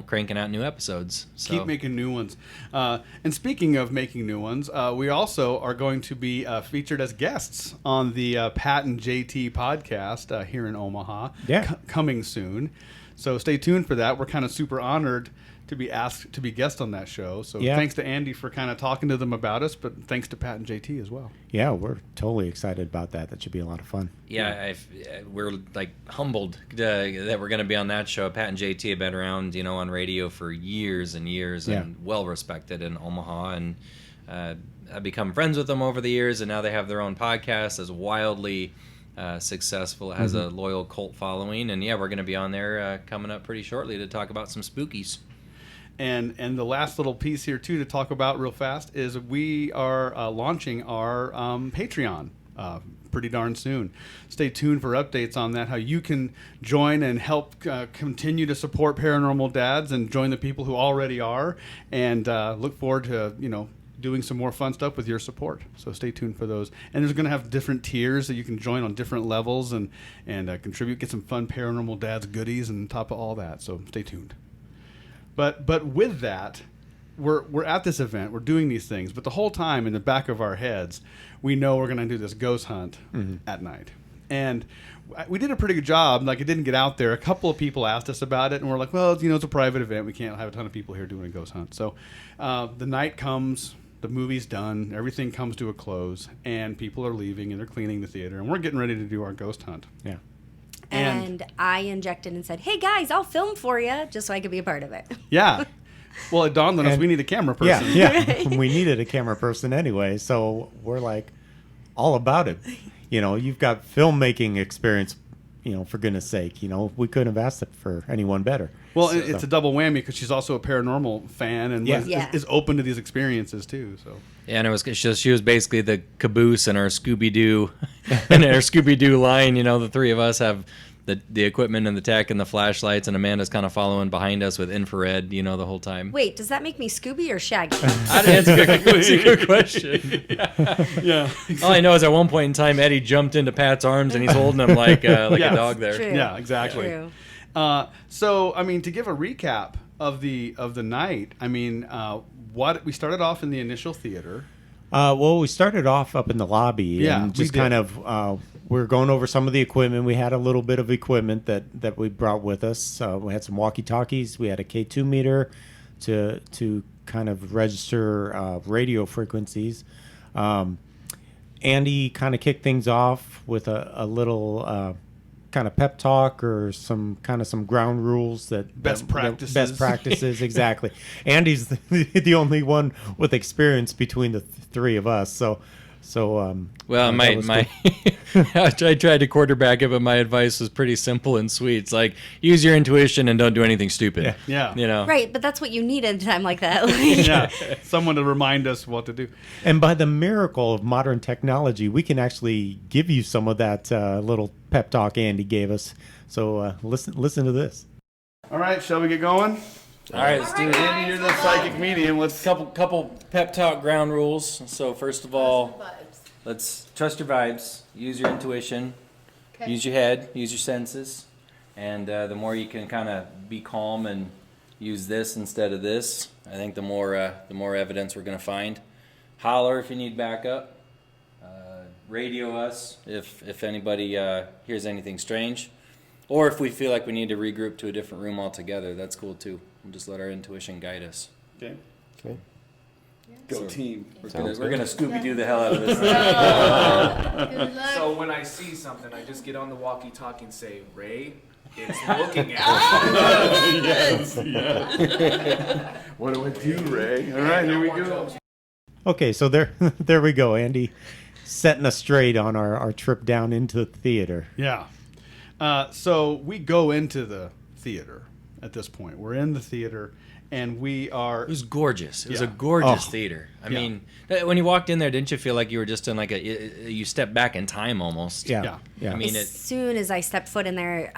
S3: cranking out new episodes. So.
S2: Keep making new ones. And speaking of making new ones, we also are going to be featured as guests on the Pat and JT podcast here in Omaha.
S4: Yeah.
S2: Coming soon. So stay tuned for that. We're kind of super honored to be asked to be guest on that show. So thanks to Andy for kind of talking to them about us, but thanks to Pat and JT as well.
S4: Yeah, we're totally excited about that. That should be a lot of fun.
S3: Yeah, we're like humbled that we're going to be on that show. Pat and JT have been around, on radio for years and years, and well respected in Omaha, and I've become friends with them over the years, and now they have their own podcast that's wildly successful. It has a loyal cult following, and we're going to be on there coming up pretty shortly to talk about some spookies.
S2: And the last little piece here, too, to talk about real fast is we are launching our Patreon pretty darn soon. Stay tuned for updates on that, how you can join and help continue to support Paranormal Dads and join the people who already are, and look forward to, doing some more fun stuff with your support. So stay tuned for those. And there's going to have different tiers that you can join on different levels and contribute, get some fun Paranormal Dads goodies on top of all that. So stay tuned. But with that, we're at this event, we're doing these things, but the whole time in the back of our heads, we know we're going to do this ghost hunt at night. And we did a pretty good job. Like, it didn't get out there. A couple of people asked us about it, and we're like, well, it's a private event. We can't have a ton of people here doing a ghost hunt. So the night comes, the movie's done, everything comes to a close, and people are leaving, and they're cleaning the theater, and we're getting ready to do our ghost hunt.
S4: Yeah.
S5: And I injected and said, hey, guys, I'll film for you, just so I could be a part of it.
S2: Yeah. Well, it dawned on us we need a camera person.
S4: Yeah. We needed a camera person anyway, so we're like all about it. You've got filmmaking experience, for goodness sake. We couldn't have asked it for anyone better.
S2: Well, it's a double whammy because she's also a paranormal fan and is open to these experiences too. So
S3: and it was she was basically the caboose in our Scooby-Doo and our Scooby-Doo line. The three of us have the equipment and the tech and the flashlights, and Amanda's kind of following behind us with infrared, the whole time.
S5: Wait, does that make me Scooby or Shaggy?
S3: That's a good question.
S2: yeah.
S3: All I know is at one point in time, Eddie jumped into Pat's arms and he's holding him like a dog there.
S5: True.
S2: Yeah, exactly.
S5: True.
S2: So, to give a recap of the night, what we started off in the initial theater.
S4: Well, we started off up in the lobby, and
S2: we
S4: just
S2: did.
S4: kind of we were going over some of the equipment. We had a little bit of equipment that we brought with us. We had some walkie-talkies. We had a K2 meter to kind of register radio frequencies. Andy kind of kicked things off with a little kind of pep talk or some ground rules
S2: Best practices.
S4: Best practices, exactly. Andy's the only one with experience between the three of us, so.
S3: Well, my I tried to quarterback it, but my advice was pretty simple and sweet. It's like, use your intuition and don't do anything stupid.
S2: Yeah.
S3: You know.
S5: Right, but that's what you need at a time like that.
S2: Yeah, someone to remind us what to do.
S4: And by the miracle of modern technology, we can actually give you some of that little pep talk Andy gave us. So listen to this.
S2: All right, shall we get going?
S3: All right, let's do it.
S2: Andy, you're the psychic medium. Let's
S3: Couple pep talk ground rules. So first of all, let's trust your vibes. Use your intuition. Use your head. Use your senses. And the more you can kind of be calm and use this instead of this, I think the more evidence we're going to find. Holler if you need backup. Radio us if anybody hears anything strange. Or if we feel like we need to regroup to a different room altogether, that's cool too. We'll just let our intuition guide us.
S2: Okay.
S3: Go
S2: team.
S3: We're gonna Scooby-Doo the hell out of this.
S8: So when I see something, I just get on the walkie-talkie and say, "Ray, it's looking at us."
S2: What do I do, Ray? All right, here we go.
S4: Okay, so there we go, Andy, setting us straight on our trip down into the theater.
S2: Yeah. So we go into the theater at this point. We're in the theater, and we are...
S3: It was gorgeous. It was a
S2: Yeah.
S3: gorgeous theater. I mean, when you walked in there, didn't you feel like you were just in like you stepped back in time almost?
S4: Yeah.
S3: I mean,
S5: As soon as I stepped foot in there,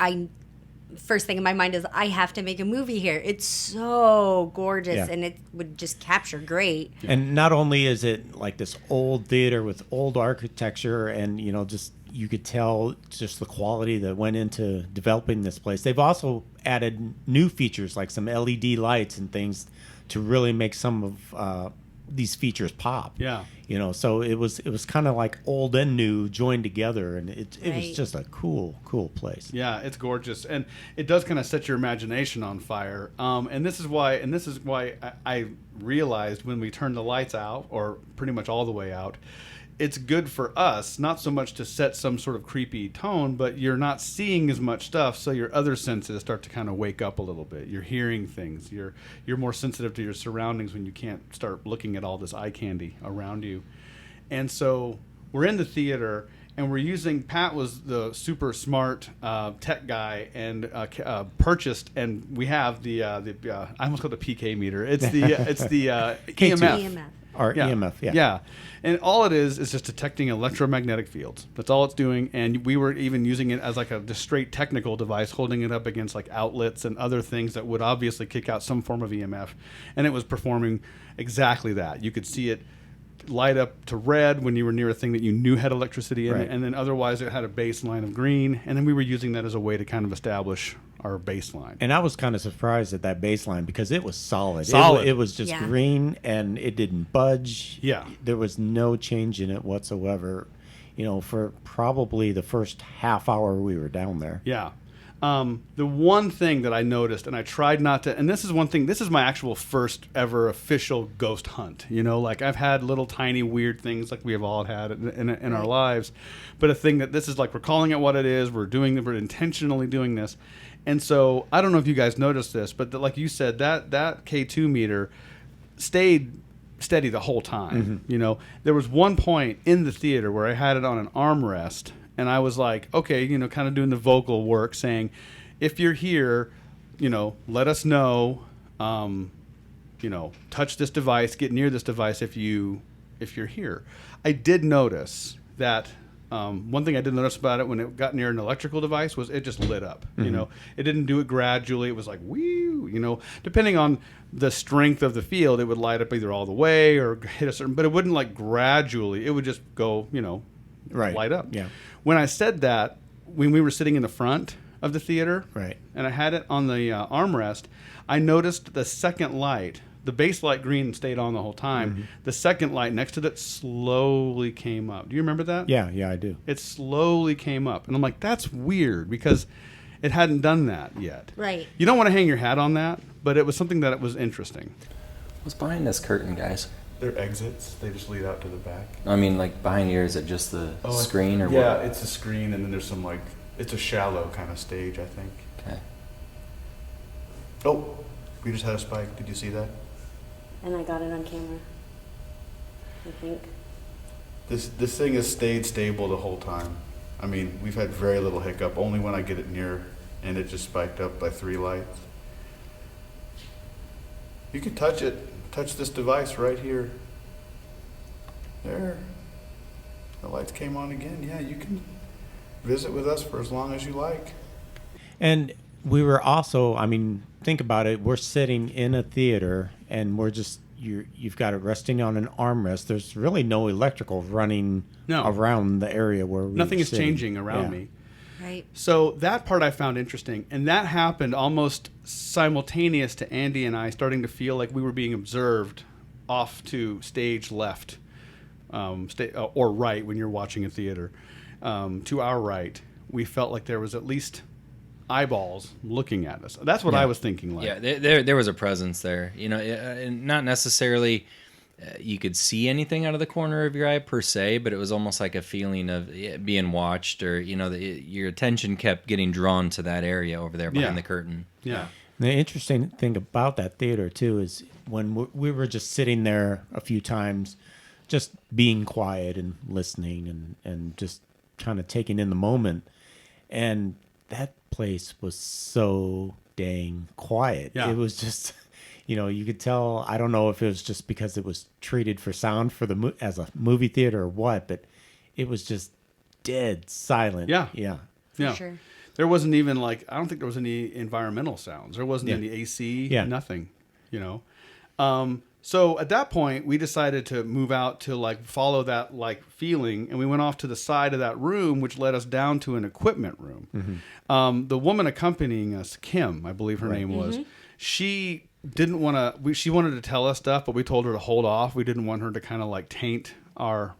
S5: first thing in my mind is I have to make a movie here. It's so gorgeous, and it would just capture great.
S4: And not only is it like this old theater with old architecture, and just you could tell just the quality that went into developing this place. They've also added new features like some LED lights and things to really make some of these features pop.
S2: Yeah.
S4: So it was kind of like old and new joined together, and it was just a cool place.
S2: Yeah, it's gorgeous, and it does kind of set your imagination on fire. And this is why I realized when we turned the lights out, or pretty much all the way out, it's good for us, not so much to set some sort of creepy tone, but you're not seeing as much stuff, so your other senses start to kind of wake up a little bit. You're hearing things. You're more sensitive to your surroundings when you can't start looking at all this eye candy around you. And so we're in the theater, and we're using... Pat was the super smart tech guy, and purchased, and we have the I almost called it the PK meter. It's the EMF.
S5: EMF.
S4: Or EMF, yeah.
S2: Yeah. And all it is just detecting electromagnetic fields. That's all it's doing. And we were even using it as like a just straight technical device, holding it up against like outlets and other things that would obviously kick out some form of EMF. And it was performing exactly that. You could see it light up to red when you were near a thing that you knew had electricity in it. And then otherwise it had a baseline of green. And then we were using that as a way to kind of establish our baseline.
S4: And I was kind of surprised at that baseline because it was solid. It was just green, and it didn't budge.
S2: Yeah.
S4: There was no change in it whatsoever, for probably the first half hour we were down there.
S2: Yeah. The one thing that I noticed, and I tried not to, and this is one thing, this is my actual first ever official ghost hunt. Like I've had little tiny weird things like we have all had in our lives, but a thing that this is like, we're calling it what it is, we're intentionally doing this. And so I don't know if you guys noticed this, but like you said, that K2 meter stayed steady the whole time.
S4: Mm-hmm.
S2: There was one point in the theater where I had it on an armrest, and I was like, okay, kind of doing the vocal work, saying, if you're here, let us know, touch this device, get near this device if you're here. I did notice that one thing I did notice about it when it got near an electrical device was it just lit up.
S4: Mm-hmm.
S2: It didn't do it gradually. It was like, whew, depending on the strength of the field, it would light up either all the way or hit a certain, but it wouldn't like gradually. It would just go, light up.
S4: Yeah.
S2: When I said that, when we were sitting in the front of the theater,
S4: right,
S2: and I had it on the armrest, I noticed the second light. The base light green stayed on the whole time. Mm-hmm. The second light next to it slowly came up. Do you remember that?
S4: Yeah, I do.
S2: It slowly came up. And I'm like, that's weird because it hadn't done that yet.
S5: Right.
S2: You don't want to hang your hat on that, but it was something that was interesting.
S3: What's behind this curtain, guys?
S2: They're exits. They just lead out to the back.
S3: I mean, like behind here, is it just the screen or what?
S2: Yeah, it's a screen, and then there's some like It's a shallow kind of stage, I think.
S3: Okay.
S2: Oh, we just had a spike. Did you see that?
S5: And I got it on camera, I think.
S2: This thing has stayed stable the whole time. I mean, we've had very little hiccup, only when I get it near, and it just spiked up by 3 lights. You can touch it. Touch this device right here. There. The lights came on again. Yeah, you can visit with us for as long as you like.
S4: And we were also, I mean, think about it. We're sitting in a theater, and we're just you've got it resting on an armrest. There's really no electrical running around the area where we're
S2: Nothing is
S4: sitting.
S2: changing around
S4: Yeah.
S2: me.
S5: Right.
S2: So that part I found interesting, and that happened almost simultaneous to Andy and I starting to feel like we were being observed off to stage left, or right when you're watching a theater. To our right, we felt like there was at least eyeballs looking at us. That's what I was thinking. Like,
S3: Yeah, there was a presence there. You know, and not necessarily you could see anything out of the corner of your eye per se, but it was almost like a feeling of being watched, or you know, your attention kept getting drawn to that area over there behind the curtain.
S2: Yeah.
S4: The interesting thing about that theater too is when we were just sitting there a few times, just being quiet and listening and just kind of taking in the moment, and that place was so dang quiet.
S2: Yeah.
S4: It was just, you know, you could tell. I don't know if it was just because it was treated for sound for the as a movie theater or what, but it was just dead silent.
S2: Yeah.
S4: Yeah.
S2: Yeah.
S5: Sure.
S2: There wasn't even like, I don't think there was any environmental sounds. There wasn't any AC, nothing, you know. So at that point, we decided to move out to like follow that like feeling, and we went off to the side of that room, which led us down to an equipment room.
S4: Mm-hmm.
S2: The woman accompanying us, Kim, I believe her name was, she didn't want to. She wanted to tell us stuff, but we told her to hold off. We didn't want her to kind of like taint our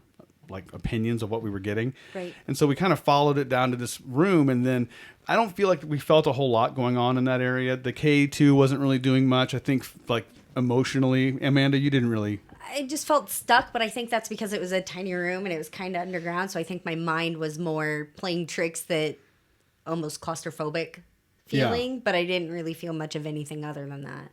S2: like opinions of what we were getting.
S5: Right.
S2: And so we kind of followed it down to this room, and then I don't feel like we felt a whole lot going on in that area. The K2 wasn't really doing much. I think like emotionally, Amanda, you didn't really.
S5: I just felt stuck, but I think that's because it was a tiny room and it was kind of underground. So I think my mind was more playing tricks that almost claustrophobic feeling, but I didn't really feel much of anything other than that.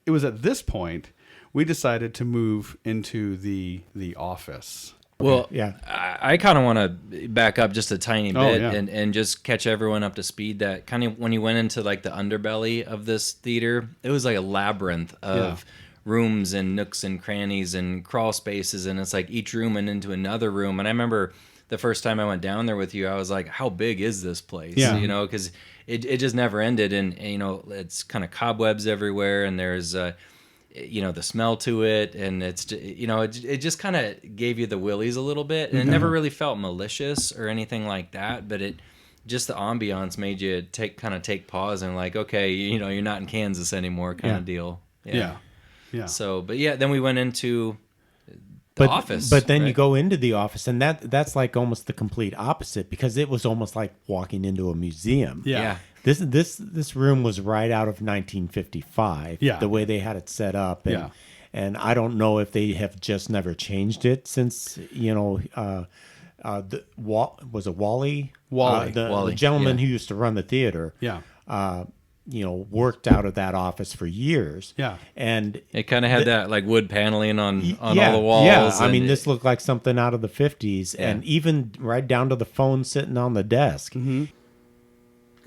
S2: It was at this point we decided to move into the office.
S3: Well,
S4: Yeah.
S3: I kind of want to back up just a tiny bit
S2: yeah.
S3: and just catch everyone up to speed that kind of when you went into like the underbelly of this theater, it was like a labyrinth of rooms and nooks and crannies and crawl spaces. And it's like each room and into another room. And I remember the first time I went down there with you, I was like, how big is this place?
S2: Yeah.
S3: You know, because it just never ended. And, you know, it's kind of cobwebs everywhere. And there's, you know, the smell to it, and it's, you know, it just kind of gave you the willies a little bit, and it never really felt malicious or anything like that, but it just the ambiance made you take pause and like, okay, you know, you're not in Kansas anymore kind of deal.
S2: Yeah.
S3: So, but yeah, then we went into the office.
S4: But then you
S3: right?
S4: go into the office, and that's like almost the complete opposite, because it was almost like walking into a museum.
S3: Yeah.
S4: This room was right out of 1955.
S2: Yeah.
S4: The way they had it set up. And,
S2: Yeah.
S4: and I don't know if they have just never changed it since, you know, was it Wally?
S2: Wally.
S4: The gentleman who used to run the theater.
S2: Yeah.
S4: You know, worked out of that office for years.
S2: Yeah.
S4: And
S3: It kind of had that like wood paneling on all
S4: yeah,
S3: the walls.
S4: Yeah, I
S3: and
S4: mean, this looked like something out of the 50s, and even right down to the phone sitting on the desk.
S2: Mm-hmm.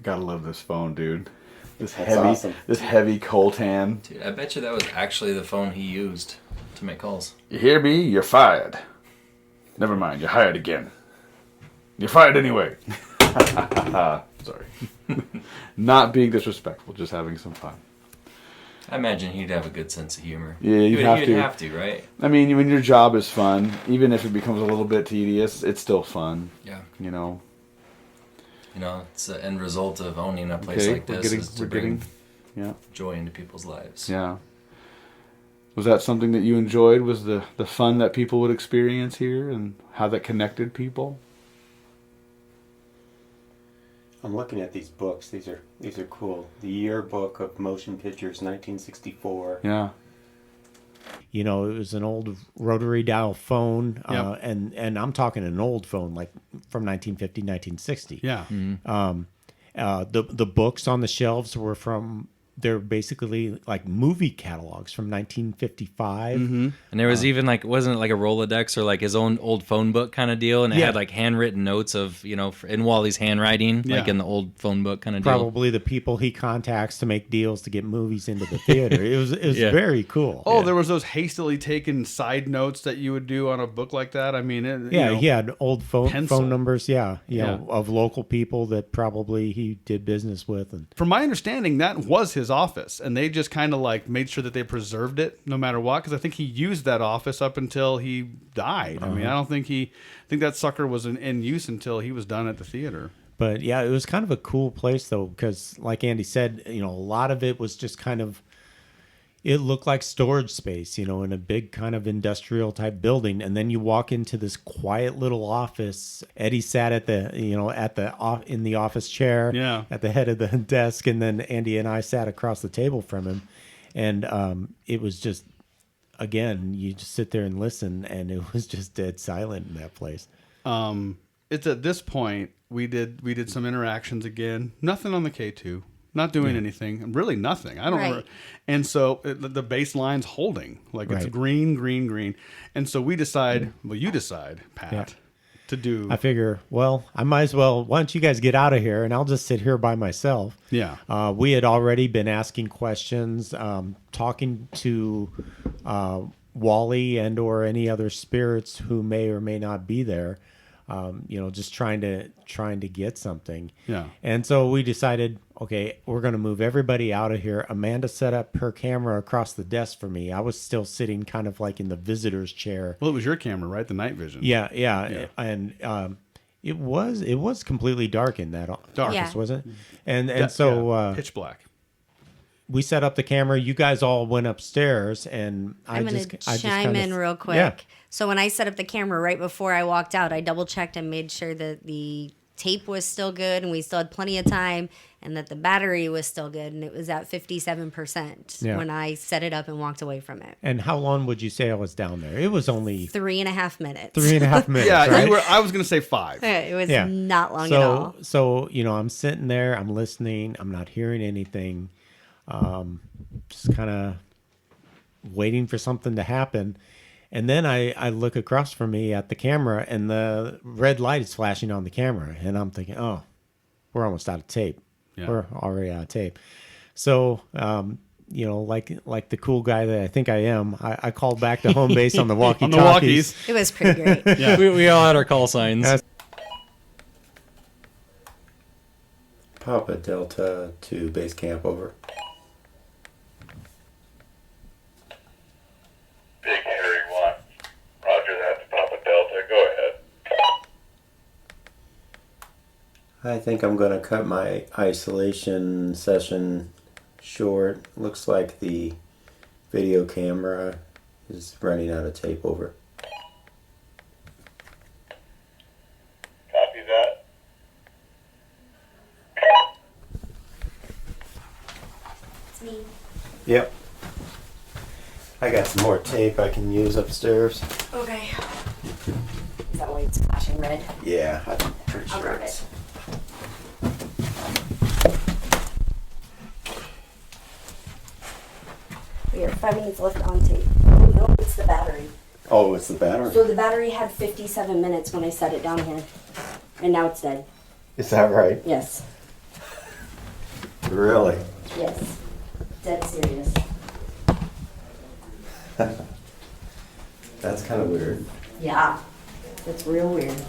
S9: Gotta love this phone, dude. This
S4: awesome.
S9: this heavy coltan.
S3: Dude, I bet you that was actually the phone he used to make calls.
S9: You hear me? You're fired. Never mind, you're hired again. You're fired anyway. Sorry. Not being disrespectful, just having some fun.
S3: I imagine he'd have a good sense of humor.
S9: Yeah, you'd have to.
S3: have to, right?
S9: I mean, when your job is fun, even if it becomes a little bit tedious, it's still fun.
S3: Yeah.
S9: You know.
S3: You know, it's the end result of owning a place like this is to bring joy into people's lives.
S9: Yeah. Was that something that you enjoyed? Was the fun that people would experience here and how that connected people?
S10: I'm looking at these books. These are cool. The Yearbook of Motion Pictures, 1964.
S9: Yeah.
S4: You know, it was an old rotary dial phone,
S2: Yep.
S4: and I'm talking an old phone, like from 1950, 1960.
S2: Yeah.
S4: The books on the shelves were they're basically like movie catalogs from 1955.
S3: And there was even like, wasn't it like a Rolodex or like his own old phone book kind of deal? And it had like handwritten notes of, you know, in Wally's handwriting, like in the old phone book kind of deal.
S4: Probably the people he contacts to make deals to get movies into the theater. It was very cool.
S2: Oh, there was those hastily taken side notes that you would do on a book like that. I mean, you know,
S4: he had old phone
S2: pencil.
S4: numbers. You know, of local people that probably he did business with. And
S2: from my understanding, that was his office, and they just kind of like made sure that they preserved it no matter what, because I think he used that office up until he died. I mean, I don't think I think that sucker was in use until he was done at the theater.
S4: But yeah, it was kind of a cool place though, because like Andy said, you know, a lot of it was just kind of, it looked like storage space, you know, in a big kind of industrial type building. And then you walk into this quiet little office. Eddie sat at in the office chair at the head of the desk. And then Andy and I sat across the table from him. And it was just, again, you just sit there and listen, and it was just dead silent in that place.
S2: It's at this point, we did some interactions again. Nothing on the K2. Not doing anything, really nothing. I don't remember. And so the baseline's holding, like it's green, green, green. And so we decide, well, you decide, Pat, to do.
S4: I figure, well, I might as well, why don't you guys get out of here and I'll just sit here by myself.
S2: Yeah.
S4: We had already been asking questions, talking to Wally and or any other spirits who may or may not be there. You know, just trying to get something.
S2: Yeah.
S4: And so we decided, okay, we're going to move everybody out of here. Amanda set up her camera across the desk for me. I was still sitting kind of like in the visitor's chair.
S2: Well, it was your camera, right? The night vision.
S4: Yeah. And it was completely dark in that office, wasn't it? And so
S2: pitch black.
S4: We set up the camera. You guys all went upstairs, and
S5: I'm going to chime in real quick.
S4: Yeah.
S5: So when I set up the camera right before I walked out, I double checked and made sure that the tape was still good and we still had plenty of time, and that the battery was still good, and it was at 57% when I set it up and walked away from it.
S4: And how long would you say I was down there? It was only
S5: 3.5 minutes.
S4: 3.5 minutes.
S2: Yeah,
S4: right?
S2: I was going to say 5.
S5: It was not long at all.
S4: So, you know, I'm sitting there, I'm listening, I'm not hearing anything. Just kind of waiting for something to happen. And then I look across from me at the camera, and the red light is flashing on the camera. And I'm thinking, oh, we're almost out of tape. Yeah. We're already out of tape. So, you know, like the cool guy that I think I am, I called back to home base on the walkie-talkies.
S5: It was pretty great.
S3: Yeah. we all had our call signs.
S10: Papa Delta to base camp, over.
S11: Big Harry 1. Roger that to Papa Delta. Go ahead.
S10: I think I'm going to cut my isolation session short. Looks like the video camera is running out of tape, over.
S11: Copy that.
S5: It's me.
S10: Yep. I got some more tape I can use upstairs.
S5: Okay. Is that why it's flashing red?
S10: Yeah, I'm pretty
S5: I'll
S10: sure
S5: grab
S10: it's...
S5: it. We have 5 minutes left on tape. Oh no, it's the battery.
S10: Oh, it's the battery?
S5: So the battery had 57 minutes when I set it down here. And now it's dead.
S10: Is that right?
S5: Yes.
S10: Really?
S5: Yes. Dead serious.
S10: That's kind of weird.
S5: Yeah. It's real weird.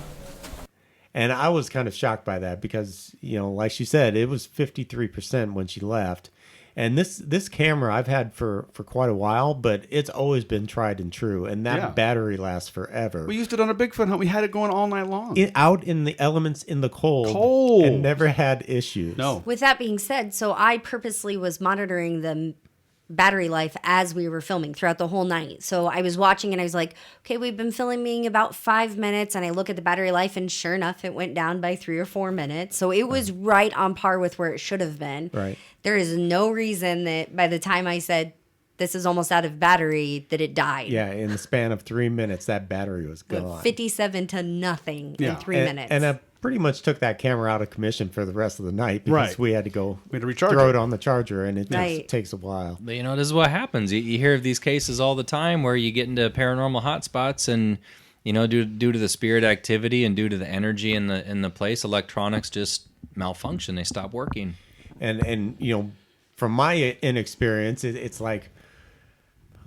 S4: And I was kind of shocked by that because, you know, like she said, it was 53% when she left. And this camera I've had for quite a while, but it's always been tried and true. And that battery lasts forever.
S2: We used it on a Bigfoot hunt. We had it going all night long.
S4: Out in the elements in the cold. And never had issues.
S2: No.
S5: With that being said, so I purposely was monitoring the battery life as we were filming throughout the whole night. So I was watching and I was like, okay, we've been filming about 5 minutes, and I look at the battery life and sure enough, it went down by 3 or 4 minutes. So it was right on par with where it should have been.
S4: Right.
S5: There is no reason that by the time I said this is almost out of battery, that it died.
S4: Yeah, in the span of 3 minutes, that battery was gone.
S5: 57 to nothing in 3 minutes.
S4: And I pretty much took that camera out of commission for the rest of the night because we had to go
S2: recharge
S4: it on the charger, and it takes a while.
S3: But, this is what happens. You hear of these cases all the time where you get into paranormal hotspots and, due to the spirit activity and due to the energy in the place, electronics just malfunction. They stop working.
S4: And from my inexperience, it's like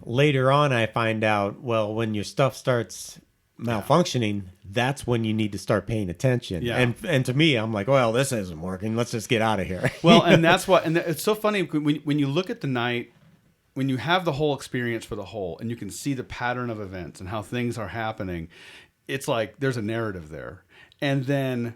S4: later on I find out, well, when your stuff starts malfunctioning, that's when you need to start paying attention.
S2: Yeah.
S4: And to me, I'm like, well, this isn't working. Let's just get out of here.
S2: Well, and that's what, and it's so funny when you look at the night, when you have the whole experience for the whole, and you can see the pattern of events and how things are happening, it's like there's a narrative there. And then,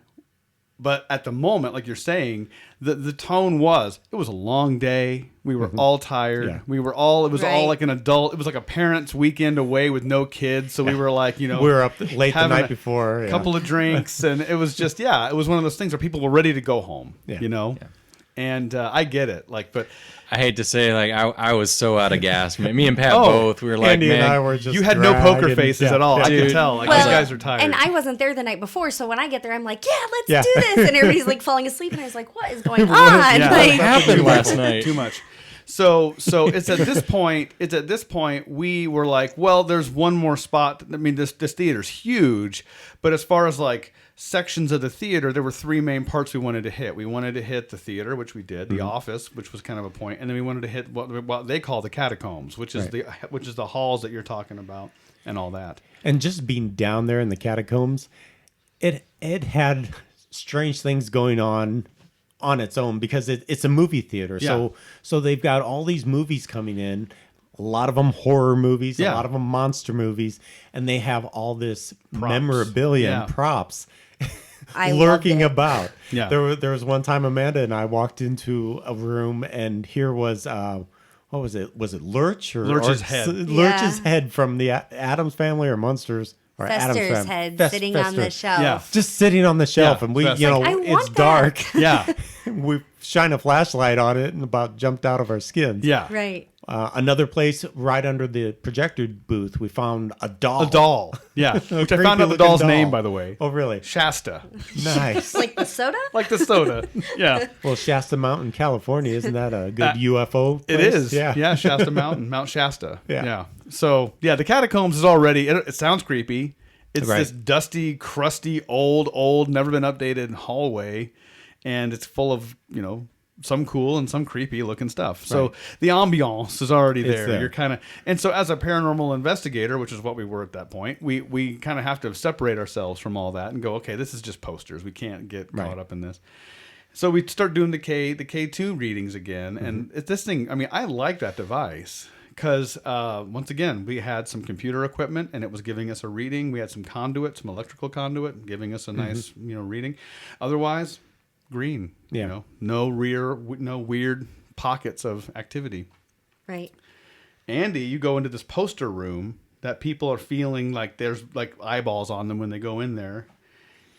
S2: but at the moment, like you're saying, the tone was, it was a long day. We were all tired.
S4: Yeah.
S2: We were all, it was all like an adult. It was like a parent's weekend away with no kids. So we were like, we
S4: were up late the night before.
S2: A couple of drinks. And it was just, it was one of those things where people were ready to go home, Yeah. And I get it. But
S3: I hate to say, I was so out of gas. Me and Pat both. We were like,
S4: Andy
S3: man,
S4: and I were just
S2: you had no poker faces at all. I could tell. These guys are tired.
S5: And I wasn't there the night before, so when I get there, I'm like, let's do this. And everybody's like falling asleep, and I was like, what is going on?
S3: What happened last night?
S2: Too much. So it's at this point we were like, well, there's one more spot. I mean, this theater's huge, but as far as like sections of the theater, there were three main parts we wanted to hit. We wanted to hit the theater, which we did, the office, which was kind of a point, and then we wanted to hit what they call the catacombs, which is the halls that you're talking about and all that.
S4: And just being down there in the catacombs, it had strange things going on its own because it's a movie theater.
S2: Yeah.
S4: So they've got all these movies coming in, a lot of them horror movies, a lot of them monster movies, and they have all this memorabilia and props lurking about.
S2: Yeah.
S4: There was one time Amanda and I walked into a room, and here was what was it? Was it Lurch's
S2: head?
S4: Lurch's head from the Addams Family or Munsters? Or
S5: Fester's head sitting on the shelf.
S2: Yeah.
S4: Just sitting on the shelf, and we, it's dark.
S2: Yeah.
S4: We shine a flashlight on it and about jumped out of our skins.
S2: Yeah.
S5: Right.
S4: Another place right under the projector booth, we found a doll.
S2: A doll. Yeah. Which I found out the doll's name, by the way.
S4: Oh, really?
S2: Shasta.
S4: Nice.
S5: Like the soda?
S2: Like the soda. Yeah.
S4: Well, Shasta Mountain, California, isn't that a good UFO place?
S2: It is.
S4: Yeah.
S2: Yeah, Shasta Mountain, Mount Shasta.
S4: Yeah.
S2: Yeah. So, the catacombs is already, it sounds creepy. It's
S4: Right.
S2: this dusty, crusty, old, never been updated hallway. And it's full of, some cool and some creepy looking stuff. So the ambiance is already there.
S4: there.
S2: You're kind of, and so as a paranormal investigator, which is what we were at that point, we kind of have to separate ourselves from all that and go, okay, this is just posters. We can't get caught up in this. So we start doing the K2 readings again. And this thing, I mean, I like that device because once again, we had some computer equipment and it was giving us a reading. We had some conduit, some electrical conduit, giving us a nice, reading. Otherwise, green. No weird pockets of activity.
S5: Right.
S2: Andy, you go into this poster room that people are feeling like there's like eyeballs on them when they go in there.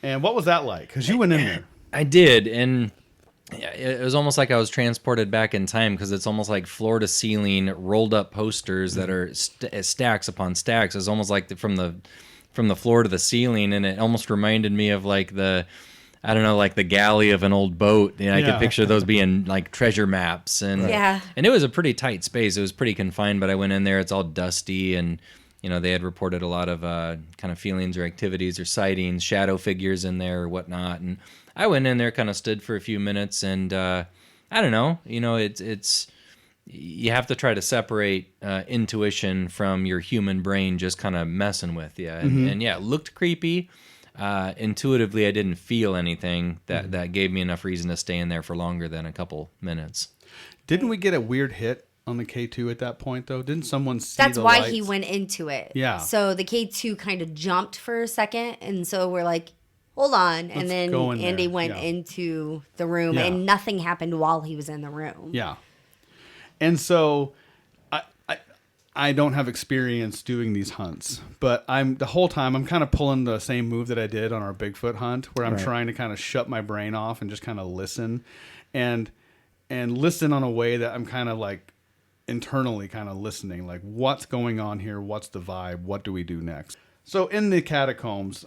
S2: And what was that like? Because you went in there.
S3: I did, and it was almost like I was transported back in time because it's almost like floor to ceiling rolled up posters that are stacks upon stacks. It's almost like from the floor to the ceiling, and it almost reminded me of like the galley of an old boat. I could picture those being like treasure maps, and and it was a pretty tight space. It was pretty confined, but I went in there. It's all dusty, and they had reported a lot of kind of feelings or activities or sightings, shadow figures in there or whatnot. And I went in there, kind of stood for a few minutes, and I don't know. It's you have to try to separate intuition from your human brain just kind of messing with you. And it looked creepy. Intuitively, I didn't feel anything that gave me enough reason to stay in there for longer than a couple minutes.
S2: Didn't we get a weird hit on the K2 at that point, though? Didn't someone see
S5: That's
S2: the
S5: why
S2: lights?
S5: he went into it.
S2: Yeah.
S5: So the K2 kind of jumped for a second, and so we're like, hold on.
S2: Let's
S5: and then
S2: go in
S5: Andy
S2: there.
S5: went into the room,
S2: Yeah.
S5: and nothing happened while he was in the room.
S2: Yeah. And so I don't have experience doing these hunts, but the whole time I'm kind of pulling the same move that I did on our Bigfoot hunt, where I'm trying to kind of shut my brain off and just kind of listen and listen on a way that I'm kind of like internally kind of listening, like what's going on here? What's the vibe? What do we do next? So in the catacombs,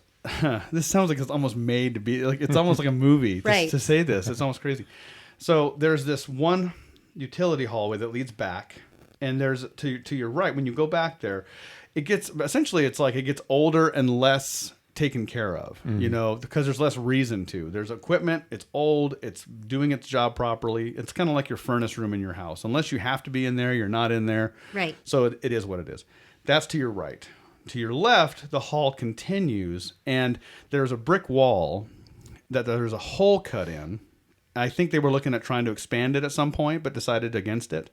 S2: this sounds like it's almost made to be like, it's almost like a movie
S5: Right.
S2: to say this. It's almost crazy. So there's this one utility hallway that leads back, and there's to your right, when you go back there, it gets, essentially it's like it gets older and less taken care of, you know, because there's less reason to. There's equipment, it's old, it's doing its job properly. It's kind of like your furnace room in your house. Unless you have to be in there, you're not in there.
S5: Right.
S2: So it is what it is. That's to your right. To your left, the hall continues, and there's a brick wall that there's a hole cut in. I think they were looking at trying to expand it at some point, but decided against it.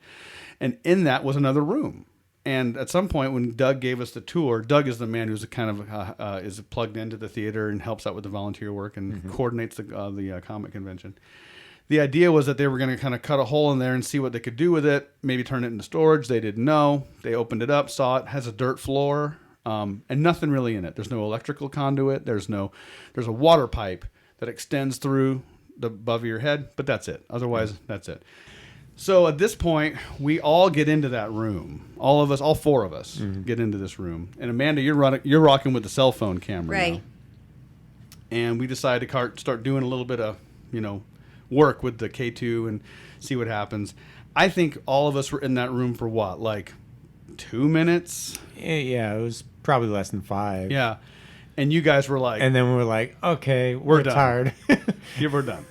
S2: And in that was another room. And at some point, when Doug gave us the tour, Doug is the man who's kind of is plugged into the theater and helps out with the volunteer work and coordinates the comic convention. The idea was that they were going to kind of cut a hole in there and see what they could do with it, maybe turn it into storage. They didn't know. They opened it up, saw it has a dirt floor, and nothing really in it. There's no electrical conduit. There's a water pipe that extends through the above your head, but that's it. Otherwise, that's it. So at this point, we all get into that room. All of us, all four of us, get into this room. And Amanda, you're rocking with the cell phone camera
S5: Right.
S2: now. And we decided to start doing a little bit of, work with the K2 and see what happens. I think all of us were in that room for what, like 2 minutes?
S4: Yeah, it was probably less than 5.
S2: Yeah. And you guys were like...
S4: And then we were like, okay, we're
S2: done.
S4: tired.
S2: Yeah, we're done.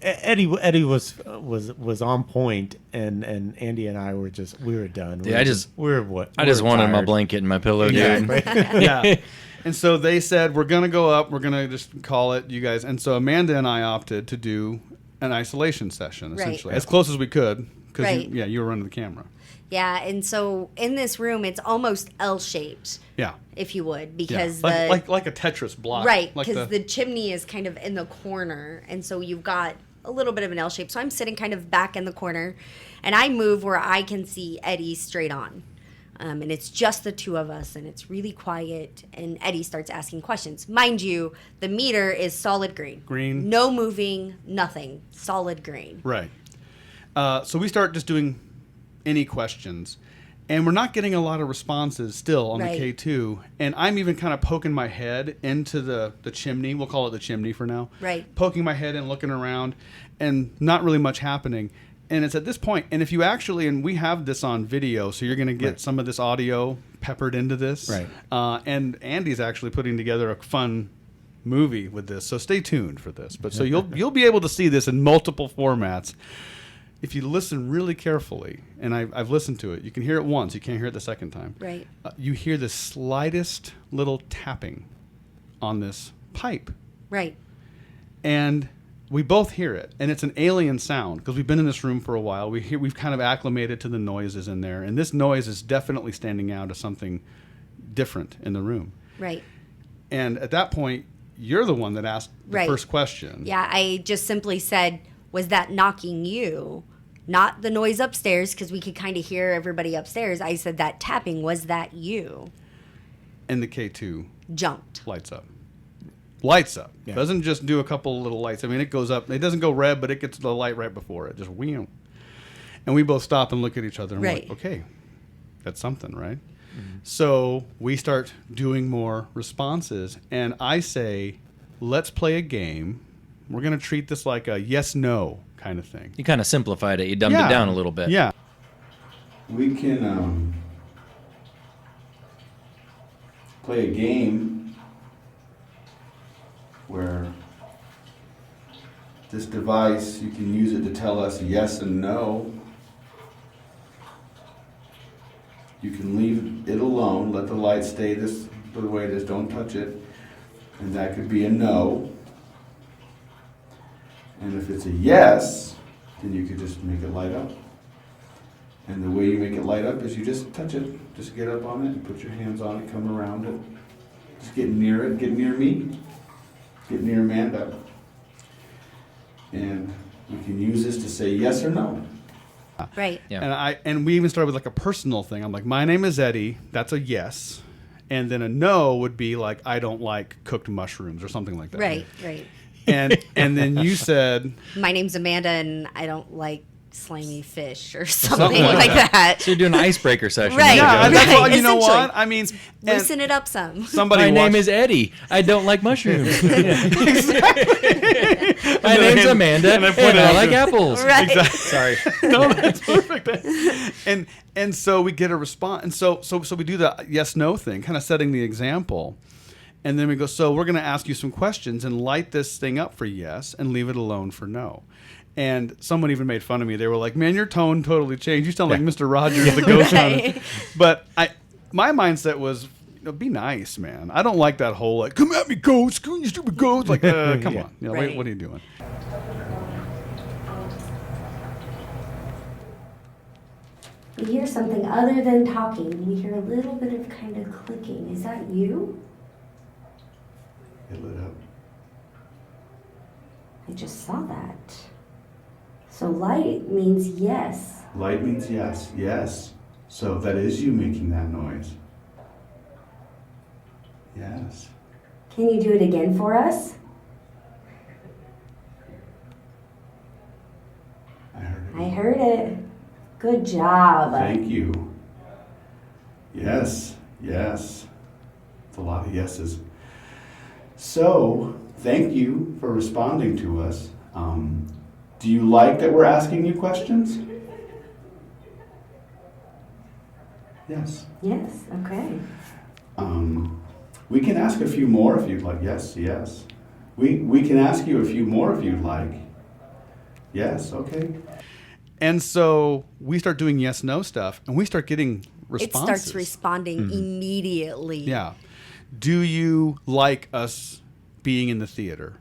S4: Eddie was on point, and Andy and I were we were done.
S3: Yeah, I just wanted my blanket and my pillow, dude.
S2: Yeah. And so they said, we're going to go up. We're going to just call it, you guys. And so Amanda and I opted to do an isolation session, essentially, as close as we could. Because,
S5: Right.
S2: you were running the camera.
S5: Yeah, and so in this room, it's almost L-shaped.
S2: Yeah.
S5: If you would, because
S2: like a Tetris block.
S5: Right,
S2: like
S5: because the chimney is kind of in the corner, and so you've got a little bit of an L shape. So I'm sitting kind of back in the corner, and I move where I can see Eddie straight on. And it's just the two of us, and it's really quiet, and Eddie starts asking questions. Mind you, the meter is solid green.
S2: Green.
S5: No moving, nothing. Solid green.
S2: Right. So we start just doing any questions, and we're not getting a lot of responses still on
S5: Right.
S2: the K2. And I'm even kind of poking my head into the chimney. We'll call it the chimney for now.
S5: Right.
S2: Poking my head and looking around, and not really much happening. And it's at this point, and if you actually, and we have this on video, so you're going to get some of this audio peppered into this.
S4: Right.
S2: And Andy's actually putting together a fun movie with this, so stay tuned for this. But so you'll be able to see this in multiple formats. If you listen really carefully, and I've listened to it, you can hear it once, you can't hear it the second time.
S5: Right.
S2: You hear the slightest little tapping on this pipe.
S5: Right.
S2: And we both hear it, and it's an alien sound because we've been in this room for a while. We've kind of acclimated to the noises in there, and this noise is definitely standing out as something different in the room.
S5: Right.
S2: And at that point, you're the one that asked the
S5: Right.
S2: first question.
S5: Yeah, I just simply said, was that knocking you? Not the noise upstairs, because we could kind of hear everybody upstairs. I said, that tapping, was that you?
S2: And the K2
S5: Jumped.
S2: lights up. Lights up.
S4: Yeah.
S2: Doesn't just do a couple little lights. I mean, it goes up. It doesn't go red, but it gets the light right before it. Just whew. And we both stop and look at each other and we're
S5: Right.
S2: like, okay, that's something, right? So we start doing more responses. And I say, let's play a game. We're going to treat this like a yes-no kind of thing.
S3: You kind of simplified it. You dumbed it down a little bit.
S2: Yeah.
S10: We can play a game where this device, you can use it to tell us yes and no. You can leave it alone, let the light stay the way it is, don't touch it, and that could be a no. And if it's a yes, then you could just make it light up. And the way you make it light up is you just touch it. Just get up on it and put your hands on it, come around it. Just get near it, get near me, get near Amanda. And we can use this to say yes or no.
S5: Right.
S3: Yeah.
S2: And we even started with like a personal thing. I'm like, my name is Eddie. That's a yes. And then a no would be like, I don't like cooked mushrooms or something like that.
S5: Right, right.
S2: And then you said,
S5: My name's Amanda, and I don't like slimy fish or something like that.
S3: So you're doing an icebreaker session.
S5: Right.
S2: Yeah,
S5: Right.
S2: that's all, you know
S5: Essentially.
S2: what? I mean,
S5: Loosen it up some.
S2: somebody
S3: My name
S2: watched-
S3: is Eddie. I don't like mushrooms. My name's Amanda, and I like apples.
S5: Right.
S3: Sorry.
S2: No, that's perfect. And so we get a response, and so we do the yes no thing, kind of setting the example, and then we go. So we're going to ask you some questions and light this thing up for yes, and leave it alone for no. And someone even made fun of me. They were like, "Man, your tone totally changed. You sound like Mr. Rogers, the ghost hunter." But my mindset was, be nice, man. I don't like that whole like, "Come at me, ghost, you stupid ghost." Like, come on,
S5: Right.
S2: what are you doing?
S12: We hear something other than talking. We hear a little bit of kind of clicking. Is that you?
S10: It lit up.
S12: I just saw that. So light means yes.
S10: Light means yes. Yes. So that is you making that noise. Yes.
S12: Can you do it again for us? I heard it. Good job.
S10: Thank you. Yes. Yes. It's a lot of yeses. So, thank you for responding to us. Do you like that we're asking you questions? Yes.
S12: Yes, okay.
S10: We can ask a few more if you'd like. Yes, yes. We can ask you a few more if you'd like. Yes, okay.
S2: And so we start doing yes no stuff, and we start getting responses.
S5: It starts responding immediately.
S2: Yeah. Do you like us being in the theater?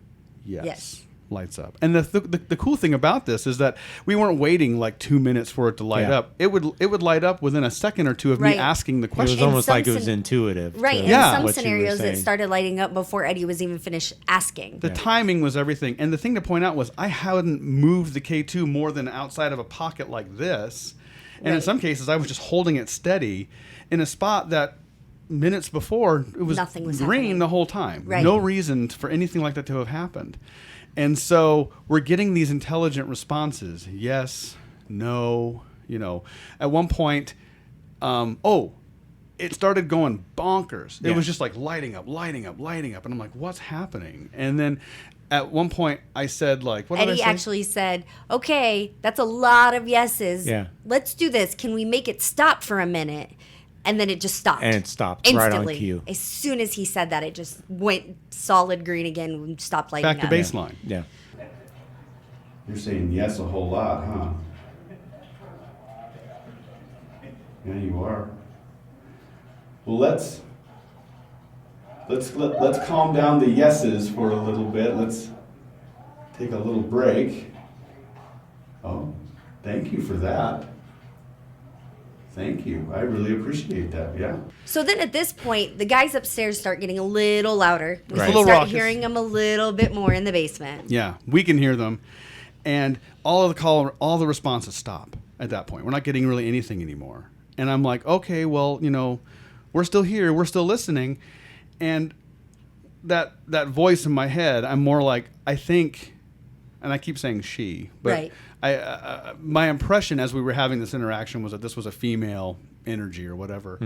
S2: Yes.
S5: Yes.
S2: Lights up. And the cool thing about this is that we weren't waiting like 2 minutes for it to light up. It would light up within a second or two of me
S5: Right.
S2: asking the
S4: It
S2: question.
S4: was almost
S5: some
S4: like it was intuitive.
S5: Right.
S4: to
S5: In
S2: Yeah.
S5: some
S4: what you were
S5: scenarios, it
S4: saying.
S5: started lighting up before Eddie was even finished asking.
S2: The timing was everything. And the thing to point out was I hadn't moved the K2 more than outside of a pocket like this. And in
S5: Right.
S2: some cases, I was just holding it steady in a spot that minutes before it was,
S5: Nothing was
S2: green
S5: happening.
S2: the whole time.
S5: Right.
S2: No reason for anything like that to have happened. And so we're getting these intelligent responses. Yes, no, At one point, it started going bonkers. It was just like lighting up. And I'm like, what's happening? And then at one point I said, like, what did I
S5: Eddie
S2: say?
S5: actually said, okay, that's a lot of yeses.
S4: Yeah.
S5: Let's do this. Can we make it stop for a minute? And then it just stopped.
S4: And it stopped
S5: instantly.
S4: right on cue.
S5: As soon as he said that, it just went solid green again and stopped lighting
S2: Back to
S5: up.
S2: baseline.
S4: Yeah.
S10: You're saying yes a whole lot, huh? Yeah, you are. Well, let's calm down the yeses for a little bit. Let's take a little break. Oh, thank you for that. Thank you. I really appreciate that. Yeah.
S5: So then at this point, the guys upstairs start getting a little louder. We
S2: Right. A little
S5: start
S2: raucous.
S5: hearing them a little bit more in the basement.
S2: Yeah, we can hear them, and all the responses stop at that point. We're not getting really anything anymore, and I'm like, okay, well, we're still here, we're still listening, and that voice in my head, I'm more like, I think, and I keep saying she, but
S5: Right.
S2: My impression as we were having this interaction was that this was a female energy or whatever,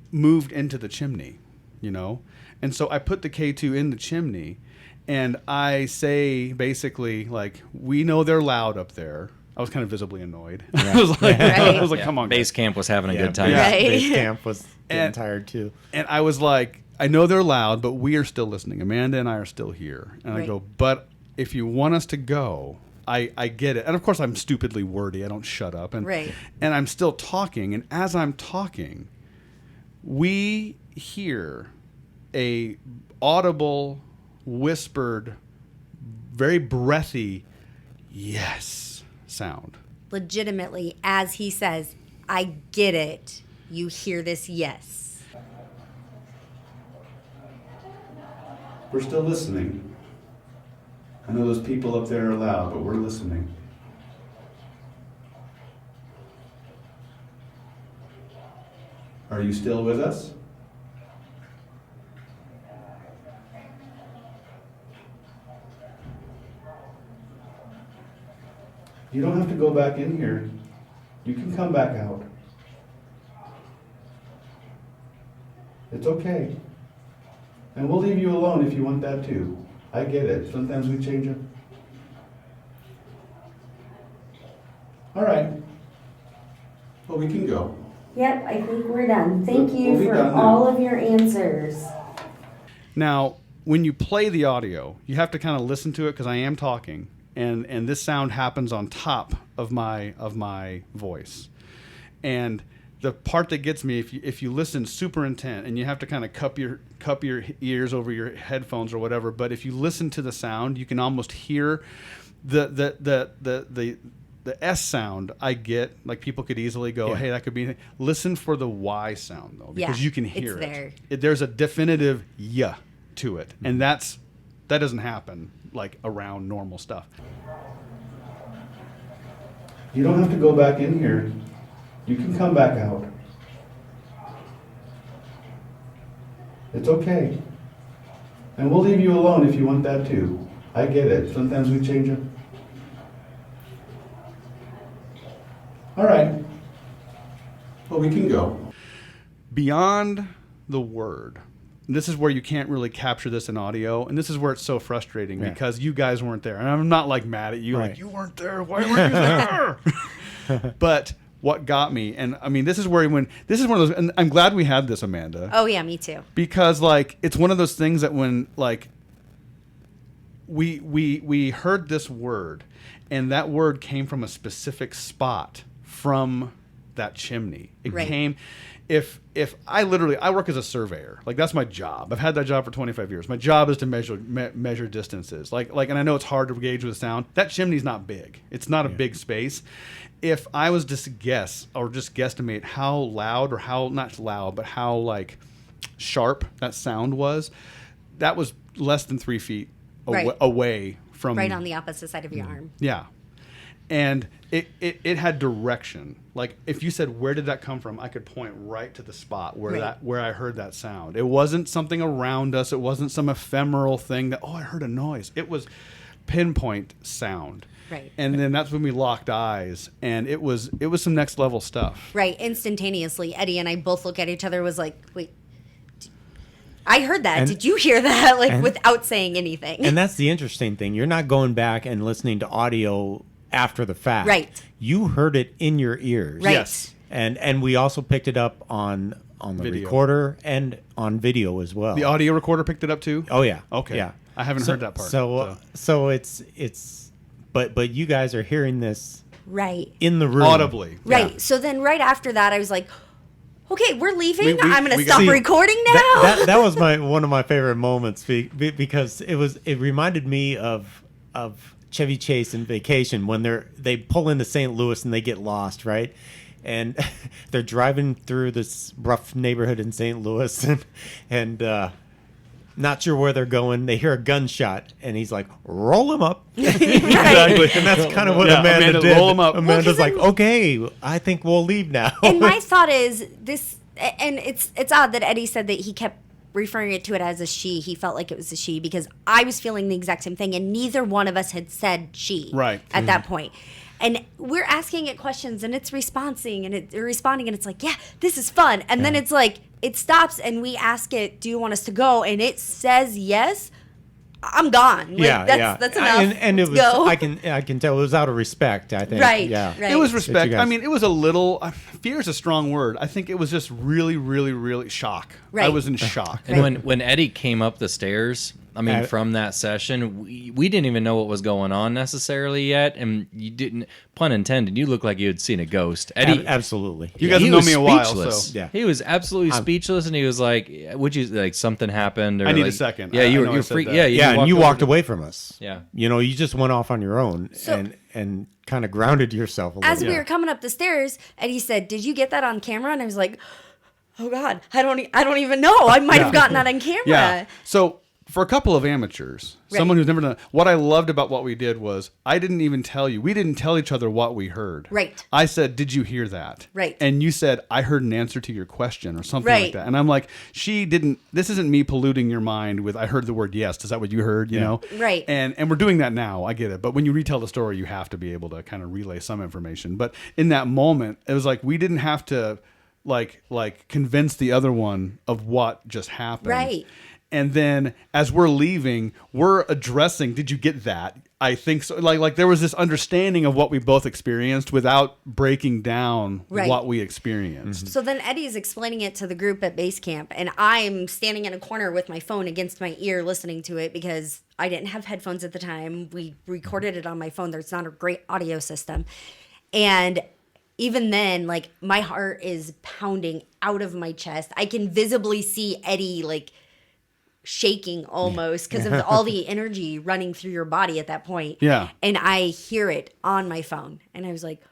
S2: moved into the chimney, and so I put the K2 in the chimney. And I say basically, like, we know they're loud up there. I was kind of visibly annoyed. I was like,
S5: Right.
S2: come on,
S3: Base
S2: guys.
S3: camp was having a good time.
S2: Yeah.
S5: Right.
S4: Base camp was getting
S2: And-
S4: tired too.
S2: And I was like, I know they're loud, but we are still listening. Amanda and I are still here. And I
S5: Right.
S2: go, but if you want us to go, I get it. And of course, I'm stupidly wordy. I don't shut up. And,
S5: Right.
S2: and I'm still talking. And as I'm talking, we hear a audible, whispered, very breathy yes sound.
S5: Legitimately, as he says, I get it. You hear this yes.
S10: We're still listening. I know those people up there are loud, but we're listening. Are you still with us? You don't have to go back in here. You can come back out. It's okay. And we'll leave you alone if you want that too. I get it. Sometimes we change it. All right. Well, we can go.
S12: Yep, I think we're done. Thank
S10: We'll
S12: you
S10: be
S12: for
S10: done now.
S12: all of your answers.
S2: Now, when you play the audio, you have to kind of listen to it because I am talking, and this sound happens on top of my voice. And the part that gets me, if you listen super intent, and you have to kind of cup your ears over your headphones or whatever, but if you listen to the sound, you can almost hear the S sound I get. Like, people could easily go, hey, that could be. Listen for the Y sound though, because you can hear it. There's a definitive yeah to it, and that doesn't happen like around normal stuff.
S10: You don't have to go back in here. You can come back out. It's okay. And we'll leave you alone if you want that too. I get it. Sometimes we change it. All right. Well, we can go.
S2: Beyond the word. This is where you can't really capture this in audio, and this is where it's so frustrating because you guys weren't there. And I'm not like mad at you, like, you weren't there. Why weren't you there? But what got me, and I mean, this is one of those, and I'm glad we had this, Amanda.
S5: Oh yeah, me too.
S2: Because like, it's one of those things that when like we heard this word, and that word came from a specific spot from that chimney. It came. If I work as a surveyor, like that's my job. I've had that job for 25 years. My job is to measure distances. Like, and I know it's hard to gauge with sound. That chimney's not big. It's not a big space. If I was just to guess or just guesstimate how loud or how not loud, but how like sharp that sound was, that was less than 3 feet away from
S5: right on the opposite side of your arm.
S2: Yeah. And it had direction. Like, if you said, where did that come from? I could point right to the spot where I heard that sound. It wasn't something around us. It wasn't some ephemeral thing that, I heard a noise. It was pinpoint sound.
S5: Right.
S2: And then that's when we locked eyes, and it was some next level stuff.
S5: Right. Instantaneously, Eddie and I both look at each other, was like, wait, I heard that. Did you hear that? Like, without saying anything.
S4: And that's the interesting thing. You're not going back and listening to audio after the fact.
S5: Right.
S4: You heard it in your ears.
S5: Right.
S2: Yes.
S4: And we also picked it up on the
S2: video.
S4: recorder and on video as well.
S2: The audio recorder picked it up too?
S4: Oh yeah.
S2: Okay.
S4: Yeah.
S2: I haven't heard that part.
S4: So it's but you guys are hearing this
S5: right
S4: in the room
S2: audibly.
S5: Right.
S4: Yeah.
S5: So then right after that I was like, okay, we're leaving. I'm going to
S4: we
S5: stop recording now.
S4: That was one of my favorite moments because it reminded me of Chevy Chase in Vacation when they pull into St. Louis and they get lost, right? And they're driving through this rough neighborhood in St. Louis and not sure where they're going. They hear a gunshot and he's like, roll him up. Exactly. And that's kind of what Amanda did.
S2: Roll him up.
S4: Amanda's like, okay, I think we'll leave now.
S5: And my thought is this, and it's odd that Eddie said that he kept referring to it as a she. He felt like it was a she because I was feeling the exact same thing, and neither one of us had said she at that point. And we're asking it questions, and it's responding, and it's like, yeah, this is fun. And then it's like, it stops, and we ask it, do you want us to go? And it says yes. I'm gone. Like, that's enough.
S4: And it was,
S5: go.
S4: I can tell it was out of respect, I think.
S5: Right.
S4: Yeah.
S5: Right.
S2: It was respect. I mean, it was a little, fear is a strong word. I think it was just really, really, really shock.
S5: Right.
S2: I was in shock.
S3: And when Eddie came up the stairs, I mean, from that session, we didn't even know what was going on necessarily yet, and you didn't, pun intended, you looked like you had seen a ghost. Eddie,
S4: absolutely.
S2: You guys have known me a while, so
S3: yeah. He was absolutely speechless, and he was like, "Would you like something happened?" Or
S2: I need
S3: like,
S2: a second.
S3: Yeah, you're freaked. Yeah,
S4: and you walked away from us.
S3: Yeah,
S4: you just went off on your own and kind of grounded yourself a little.
S5: As we were coming up the stairs, Eddie said, "Did you get that on camera?" And I was like, "Oh God, I don't even know. I might have gotten that on camera."
S2: Yeah. So for a couple of amateurs, someone who's never done it, what I loved about what we did was I didn't even tell you. We didn't tell each other what we heard.
S5: Right.
S2: I said, "Did you hear that?"
S5: Right.
S2: And you said, "I heard an answer to your question," or something like that. And I'm like, "She didn't. This isn't me polluting your mind with I heard the word yes. Is that what you heard? You know?"
S5: Right.
S2: And we're doing that now. I get it. But when you retell the story, you have to be able to kind of relay some information. But in that moment, it was like we didn't have to like convince the other one of what just happened.
S5: Right.
S2: And then as we're leaving, we're addressing, did you get that? I think so. Like there was this understanding of what we both experienced without breaking down what we experienced.
S5: So then Eddie's explaining it to the group at base camp, and I'm standing in a corner with my phone against my ear listening to it because I didn't have headphones at the time. We recorded it on my phone. There's not a great audio system. And even then, like, my heart is pounding out of my chest. I can visibly see Eddie, like, shaking almost because of all the energy running through your body at that point.
S2: Yeah.
S5: And I hear it on my phone. And I was like,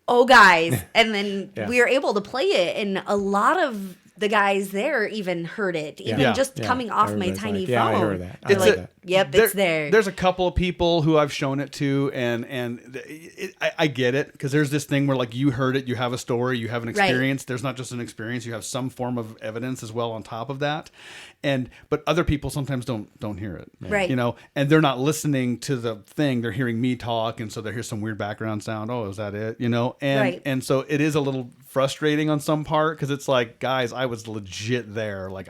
S5: oh, guys. And then we were able to play it. And a lot of the guys there even heard it, even just coming off my tiny phone.
S4: Yeah, I heard that.
S5: They're like, yep, it's there.
S2: There's a couple of people who I've shown it to, and I get it, because there's this thing where, like, you heard it, you have a story, you have an experience. There's not just an experience, you have some form of evidence as well on top of that. But other people sometimes don't hear it,
S5: right?
S2: You know, and they're not listening to the thing; they're hearing me talk, and so they hear some weird background sound. Oh, is that it? You know, and so it is a little frustrating on some part because it's like, guys, I was legit there, like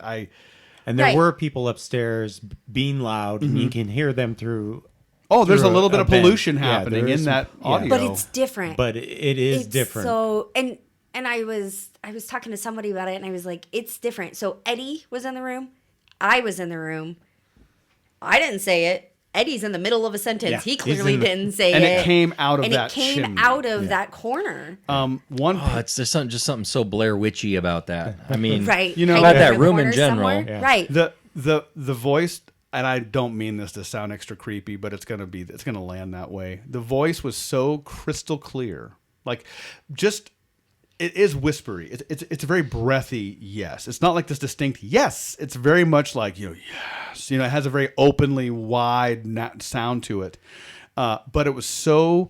S4: and there were people upstairs being loud, and you can hear them through.
S2: Oh, there's a little bit of pollution happening in that audio,
S5: but it's different.
S4: But it is different.
S5: So and I was talking to somebody about it, and I was like, it's different. So Eddie was in the room. I was in the room. I didn't say it. Eddie's in the middle of a sentence.
S4: Yeah,
S5: he clearly didn't say
S2: and
S5: it.
S2: And it came out of
S5: and
S2: that
S5: it came
S2: chimney.
S5: out of that corner.
S3: It's there's something so Blair Witchy about that. I mean,
S5: right.
S3: You know, about that room in general.
S5: Yeah. Right.
S2: The voice, and I don't mean this to sound extra creepy, but it's gonna land that way. The voice was so crystal clear, like just. It is whispery. It's a very breathy yes. It's not like this distinct yes. It's very much like, you know, yes. You know, it has a very openly wide sound to it. But it was so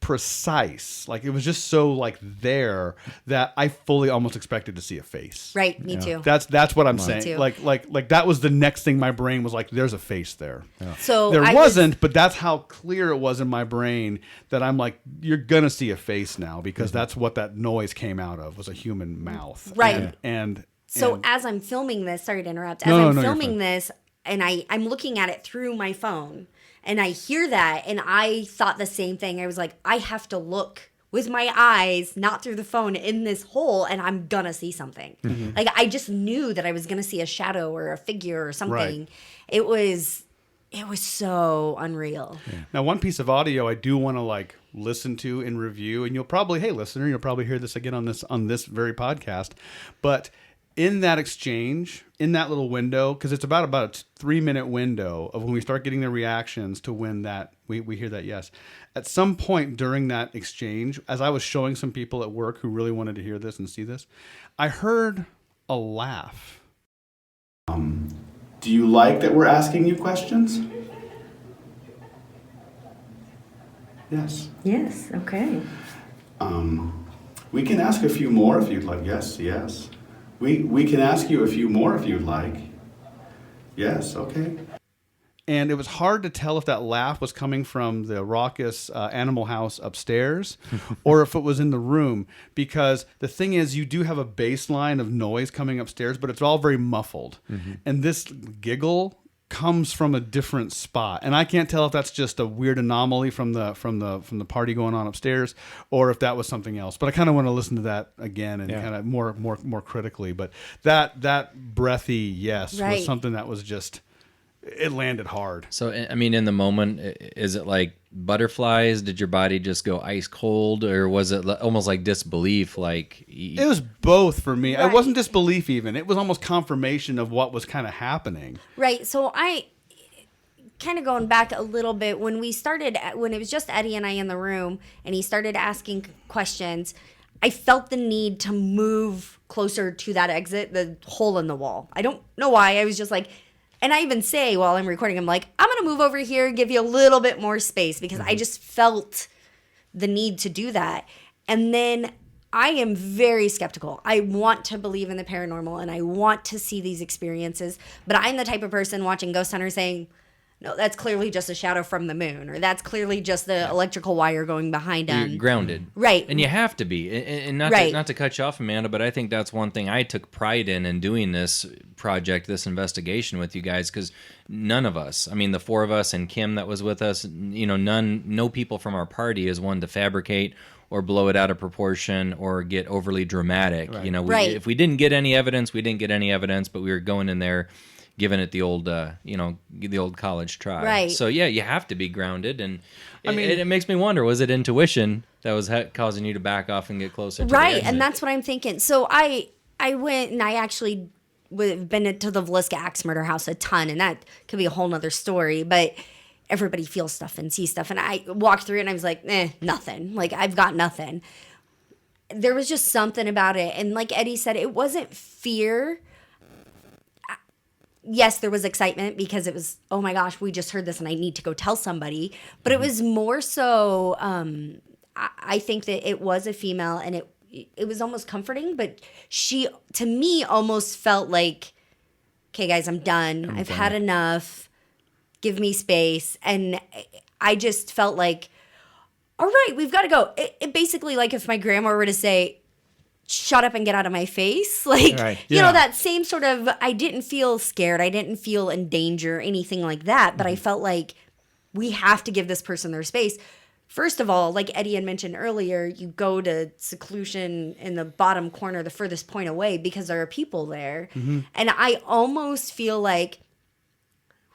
S2: precise. Like, it was just so, like, there that I fully almost expected to see a face.
S5: Right, me too.
S2: That's what I'm saying.
S5: Too.
S2: Like that was the next thing my brain was like, there's a face there. Yeah.
S5: So
S2: there wasn't, but that's how clear it was in my brain that I'm like, you're gonna see a face now, because that's what that noise came out of, was a human mouth.
S5: Right.
S2: And
S5: as I'm filming this, sorry to interrupt. As I'm filming this, and I'm looking at it through my phone, and I hear that, and I thought the same thing. I was like, I have to look with my eyes, not through the phone, in this hole, and I'm gonna see something. Mm-hmm. Like, I just knew that I was gonna see a shadow or a figure or something. Right. It was so unreal.
S2: Yeah. Now, one piece of audio I do want to, like, listen to and review, and you'll probably, hey, listener, you'll probably hear this again on this very podcast, but in that exchange, in that little window, because it's about a 3-minute window of when we start getting the reactions to when that we hear that yes. At some point during that exchange, as I was showing some people at work who really wanted to hear this and see this, I heard a laugh.
S10: Do you like that we're asking you questions? Yes.
S12: Yes, okay.
S10: We can ask a few more if you'd like. Yes, yes. We can ask you a few more if you'd like. Yes, okay.
S2: And it was hard to tell if that laugh was coming from the raucous animal house upstairs or if it was in the room, because the thing is, you do have a baseline of noise coming upstairs, but it's all very muffled. Mm-hmm. And this giggle comes from a different spot, and I can't tell if that's just a weird anomaly from the party going on upstairs, or if that was something else. But I kind of want to listen to that again and kind of more critically. But that breathy yes was something that was just, it landed hard.
S3: So, I mean, in the moment, is it like butterflies? Did your body just go ice cold, or was it almost like disbelief? Like,
S2: it was both for me. Right. It wasn't disbelief even. It was almost confirmation of what was kind of happening.
S5: Right. So I kind of going back a little bit, when it was just Eddie and I in the room, and he started asking questions, I felt the need to move closer to that exit, the hole in the wall. I don't know why. I was just like, And I even say while I'm recording, I'm like, I'm going to move over here and give you a little bit more space because I just felt the need to do that. And then I am very skeptical. I want to believe in the paranormal and I want to see these experiences. But I'm the type of person watching Ghost Hunters saying, no, that's clearly just a shadow from the moon, or that's clearly just the electrical wire going behind them.
S3: You're grounded.
S5: Right.
S3: And you have to be. And not to cut you off, Amanda, but I think that's one thing I took pride in doing this project, this investigation with you guys, because none of us, I mean, the four of us and Kim that was with us, no people from our party is one to fabricate or blow it out of proportion or get overly dramatic.
S4: Right.
S3: If we didn't get any evidence, we didn't get any evidence, but we were going in there giving it the old, the old college try.
S5: Right.
S3: So yeah, you have to be grounded, and it makes me wonder: was it intuition that was causing you to back off and get closer? To the
S5: Right,
S3: exit?
S5: and that's what I'm thinking. So I went and I actually been to the Villisca Axe Murder House a ton, and that could be a whole nother story. But everybody feels stuff and sees stuff, and I walked through it and I was like, nothing. Like I've got nothing. There was just something about it, and like Eddie said, it wasn't fear. Yes, there was excitement because it was, oh my gosh, we just heard this and I need to go tell somebody. But it was more so, I think that it was a female and it was almost comforting. But she, to me, almost felt like, okay, guys, I'm done. I've had enough. Give me space. And I just felt like, all right, we've got to go. It basically, like if my grandma were to say, shut up and get out of my face. Like, you know, that same sort of, I didn't feel scared. I didn't feel in danger, anything like that. But I felt like we have to give this person their space. First of all, like Eddie had mentioned earlier, you go to seclusion in the bottom corner, the furthest point away, because there are people there. Mm-hmm. And I almost feel like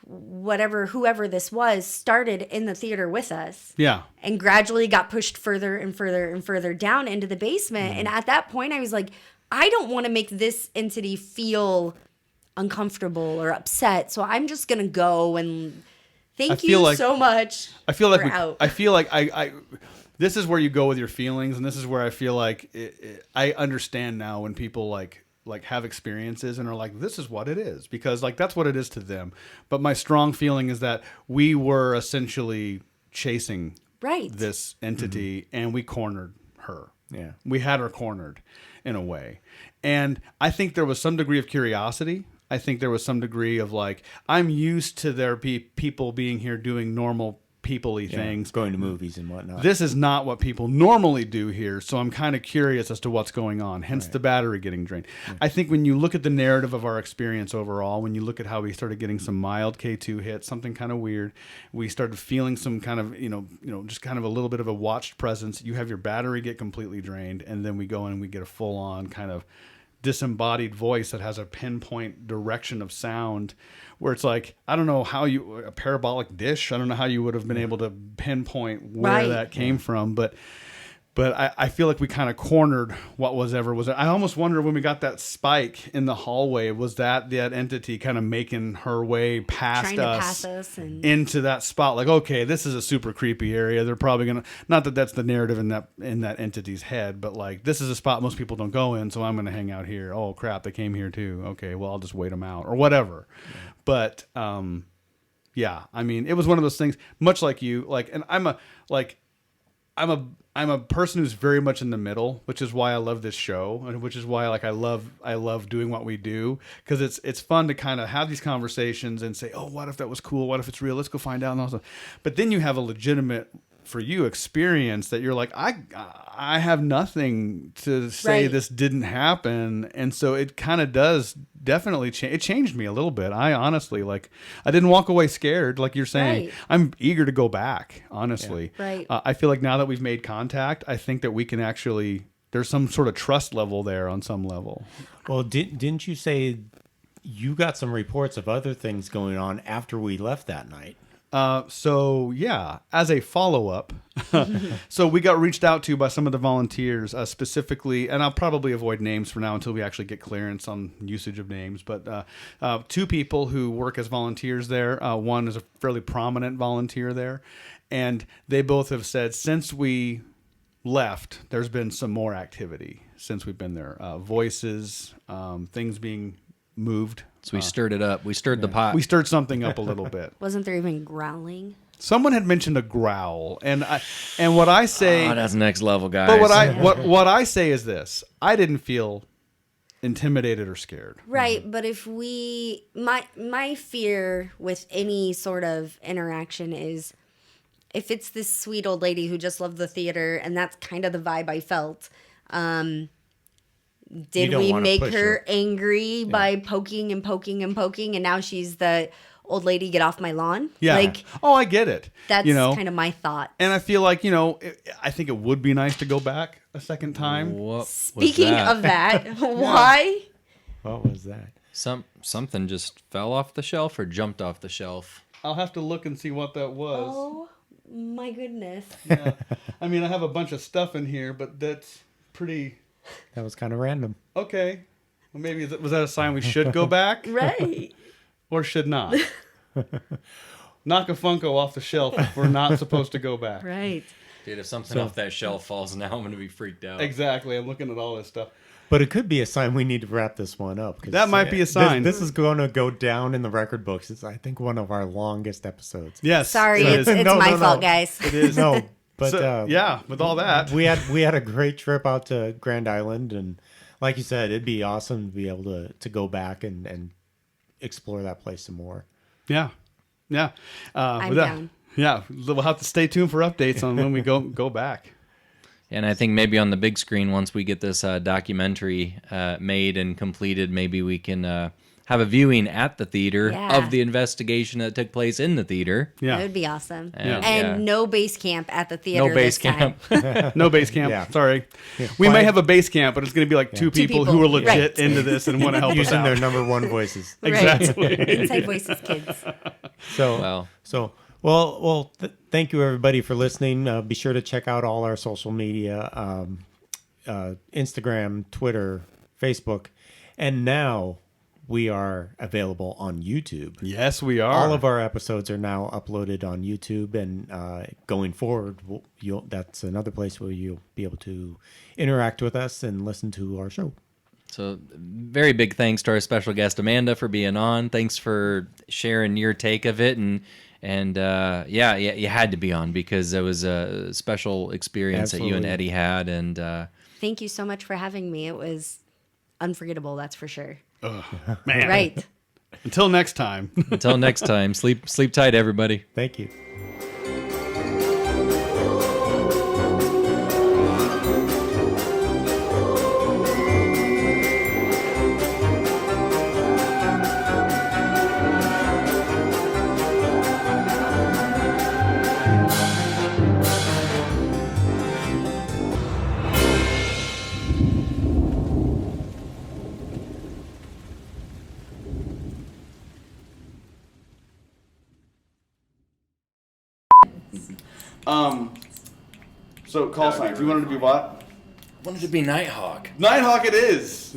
S5: whoever this was started in the theater with us. Yeah. And gradually got pushed further and further and further down into the basement. Mm. And at that point I was like, I don't want to make this entity feel uncomfortable or upset. So I'm just going to go and thank you so much.
S2: I feel like I this is where you go with your feelings, and this is where I feel like I understand now when people like have experiences and are like, this is what it is, because like that's what it is to them. But my strong feeling is that we were essentially chasing this entity, and we cornered her. Yeah, we had her cornered in a way. And I think there was some degree of curiosity. I think there was some degree of like, I'm used to there be people being here doing normal people-y things,
S4: going to movies and whatnot.
S2: This is not what people normally do here, so I'm kind of curious as to what's going on, hence the battery getting drained. I think when you look at the narrative of our experience overall, when you look at how we started getting some mild K2 hits, something kind of weird, we started feeling some kind of, just kind of a little bit of a watched presence. You have your battery get completely drained, and then we go in and we get a full-on kind of disembodied voice that has a pinpoint direction of sound, where it's like, I don't know how a parabolic dish, I don't know how you would have been able to pinpoint where that came from, but I feel like we kind of cornered what was there. I almost wonder when we got that spike in the hallway, was that entity kind of making her way past us into that spot? Like, okay, this is a super creepy area. They're probably gonna, not that that's the narrative in that entity's head, but like, this is a spot most people don't go in, so I'm gonna hang out here. Oh crap, they came here too. Okay, well I'll just wait them out or whatever. Yeah. But yeah, I mean, it was one of those things, much like you, like, and I'm a person who's very much in the middle, which is why I love this show, and which is why like I love doing what we do, because it's fun to kind of have these conversations and say, oh, what if that was cool? What if it's real? Let's go find out. And all that. But then you have a legitimate, for you, experience that you're like, I have nothing to say this didn't happen, and so it kind of does definitely change. It changed me a little bit. I honestly, like, I didn't walk away scared, like you're saying. I'm eager to go back, honestly. Yeah. Right. I feel like now that we've made contact, I think that we can actually, there's some sort of trust level there on some level.
S4: Well, didn't you say you got some reports of other things going on after we left that night?
S2: So yeah, as a follow-up, so we got reached out to by some of the volunteers, specifically, and I'll probably avoid names for now until we actually get clearance on usage of names, but two people who work as volunteers there. One is a fairly prominent volunteer there, and they both have said since we left, there's been some more activity since we've been there. Voices, things being moved.
S3: So we stirred it up. We stirred the pot.
S2: We stirred something up a little bit.
S5: Wasn't there even growling?
S2: Someone had mentioned a growl, and what I say,
S3: that's next level, guys.
S2: But what I say is this: I didn't feel intimidated or scared.
S5: Right, but if my fear with any sort of interaction is if it's this sweet old lady who just loved the theater, and that's kind of the vibe I felt. Did we make her angry by poking and poking and poking, and now she's the old lady, get off my lawn?
S2: Yeah.
S5: Like,
S2: oh, I get it.
S5: That's kind of my thought.
S2: And I feel like, I think it would be nice to go back a second time.
S5: Speaking of that, why?
S4: What was that?
S3: Something just fell off the shelf or jumped off the shelf.
S2: I'll have to look and see what that was.
S5: Oh, my goodness.
S2: Yeah. I mean, I have a bunch of stuff in here, but that's pretty...
S4: That was kind of random.
S2: Okay. Well, maybe was that a sign we should go back?
S5: Right.
S2: Or should not? Knock a Funko off the shelf if we're not supposed to go back.
S5: Right.
S3: Dude, if something off that shelf falls now, I'm going to be freaked out.
S2: Exactly. I'm looking at all this stuff.
S4: But it could be a sign we need to wrap this one up.
S2: That might be a sign.
S4: This is going to go down in the record books. It's, I think, one of our longest episodes.
S2: Yes.
S5: Sorry, it's my fault, guys.
S2: It is.
S4: No, but
S2: yeah, with all that,
S4: we had a great trip out to Grand Island, and like you said, it'd be awesome to be able to go back and explore that place some more.
S2: Yeah, yeah.
S5: I'm down.
S2: Yeah, we'll have to stay tuned for updates on when we go back.
S3: And I think maybe on the big screen, once we get this documentary made and completed, maybe we can have a viewing at the theater of the investigation that took place in the theater.
S5: Yeah. That would be awesome.
S3: And
S5: no base camp at the theater.
S3: No base camp.
S2: No base camp.
S4: Yeah.
S2: Sorry.
S4: Yeah.
S2: We may have a base camp, but it's going to be like two people who are legit
S5: Right.
S2: into this and want to help us
S4: Using
S2: out.
S4: their number one voices.
S2: Exactly.
S5: Inside Voices kids.
S4: Well, thank you everybody for listening. Be sure to check out all our social media, Instagram, Twitter, Facebook, and now we are available on YouTube.
S2: Yes, we are.
S4: All of our episodes are now uploaded on YouTube, and going forward, that's another place where you'll be able to interact with us and listen to our show.
S3: So very big thanks to our special guest, Amanda, for being on. Thanks for sharing your take of it. And you had to be on because it was a special experience that you and Eddie had. And
S5: Thank you so much for having me. It was unforgettable, that's for sure.
S2: Oh, man.
S5: Right.
S2: Until next time.
S3: Until next time, sleep tight, everybody.
S4: Thank you.
S2: So call signs. You wanted to be what?
S3: I wanted to be Nighthawk.
S2: Nighthawk it is.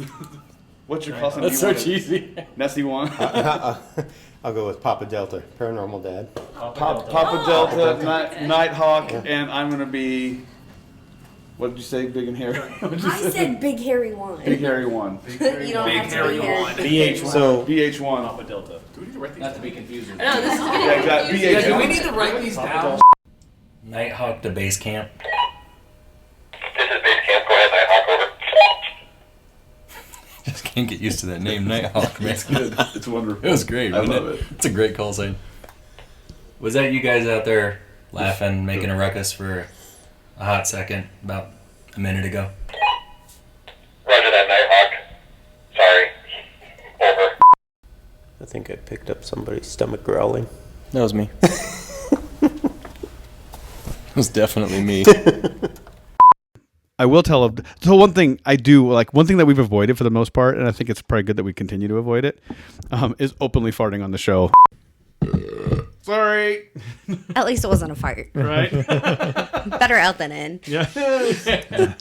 S2: What's your call sign?
S3: That's so cheesy.
S2: Nessie one.
S13: I'll go with Papa Delta, Paranormal Dad.
S2: Papa Delta, Nighthawk, and I'm gonna be. What did you say? Big and hairy.
S5: I said big hairy one.
S2: Big hairy one.
S5: You don't have to be hairy.
S2: BH1.
S13: So
S2: BH1.
S8: Papa Delta. Do we need to write these
S3: Not to be confused with
S8: No, this is
S2: Yeah, exactly. BH1.
S8: Yeah, do we need to write these down?
S3: Nighthawk to base camp.
S11: This is base camp. Go ahead, Nighthawk, over.
S3: Just can't get used to that name, Nighthawk, man.
S2: It's good. It's wonderful.
S3: It was great.
S2: I love it.
S3: It's a great call sign. Was that you guys out there laughing, making a ruckus for a hot second about a minute ago?
S11: Roger that, Nighthawk. Sorry. Over.
S13: I think I picked up somebody's stomach growling.
S3: That was me. It was definitely me.
S2: I will tell. So one thing I do like, one thing that we've avoided for the most part, and I think it's probably good that we continue to avoid it, is openly farting on the show. Sorry.
S5: At least it wasn't a fart.
S2: Right.
S5: Better out than in.
S2: Yeah.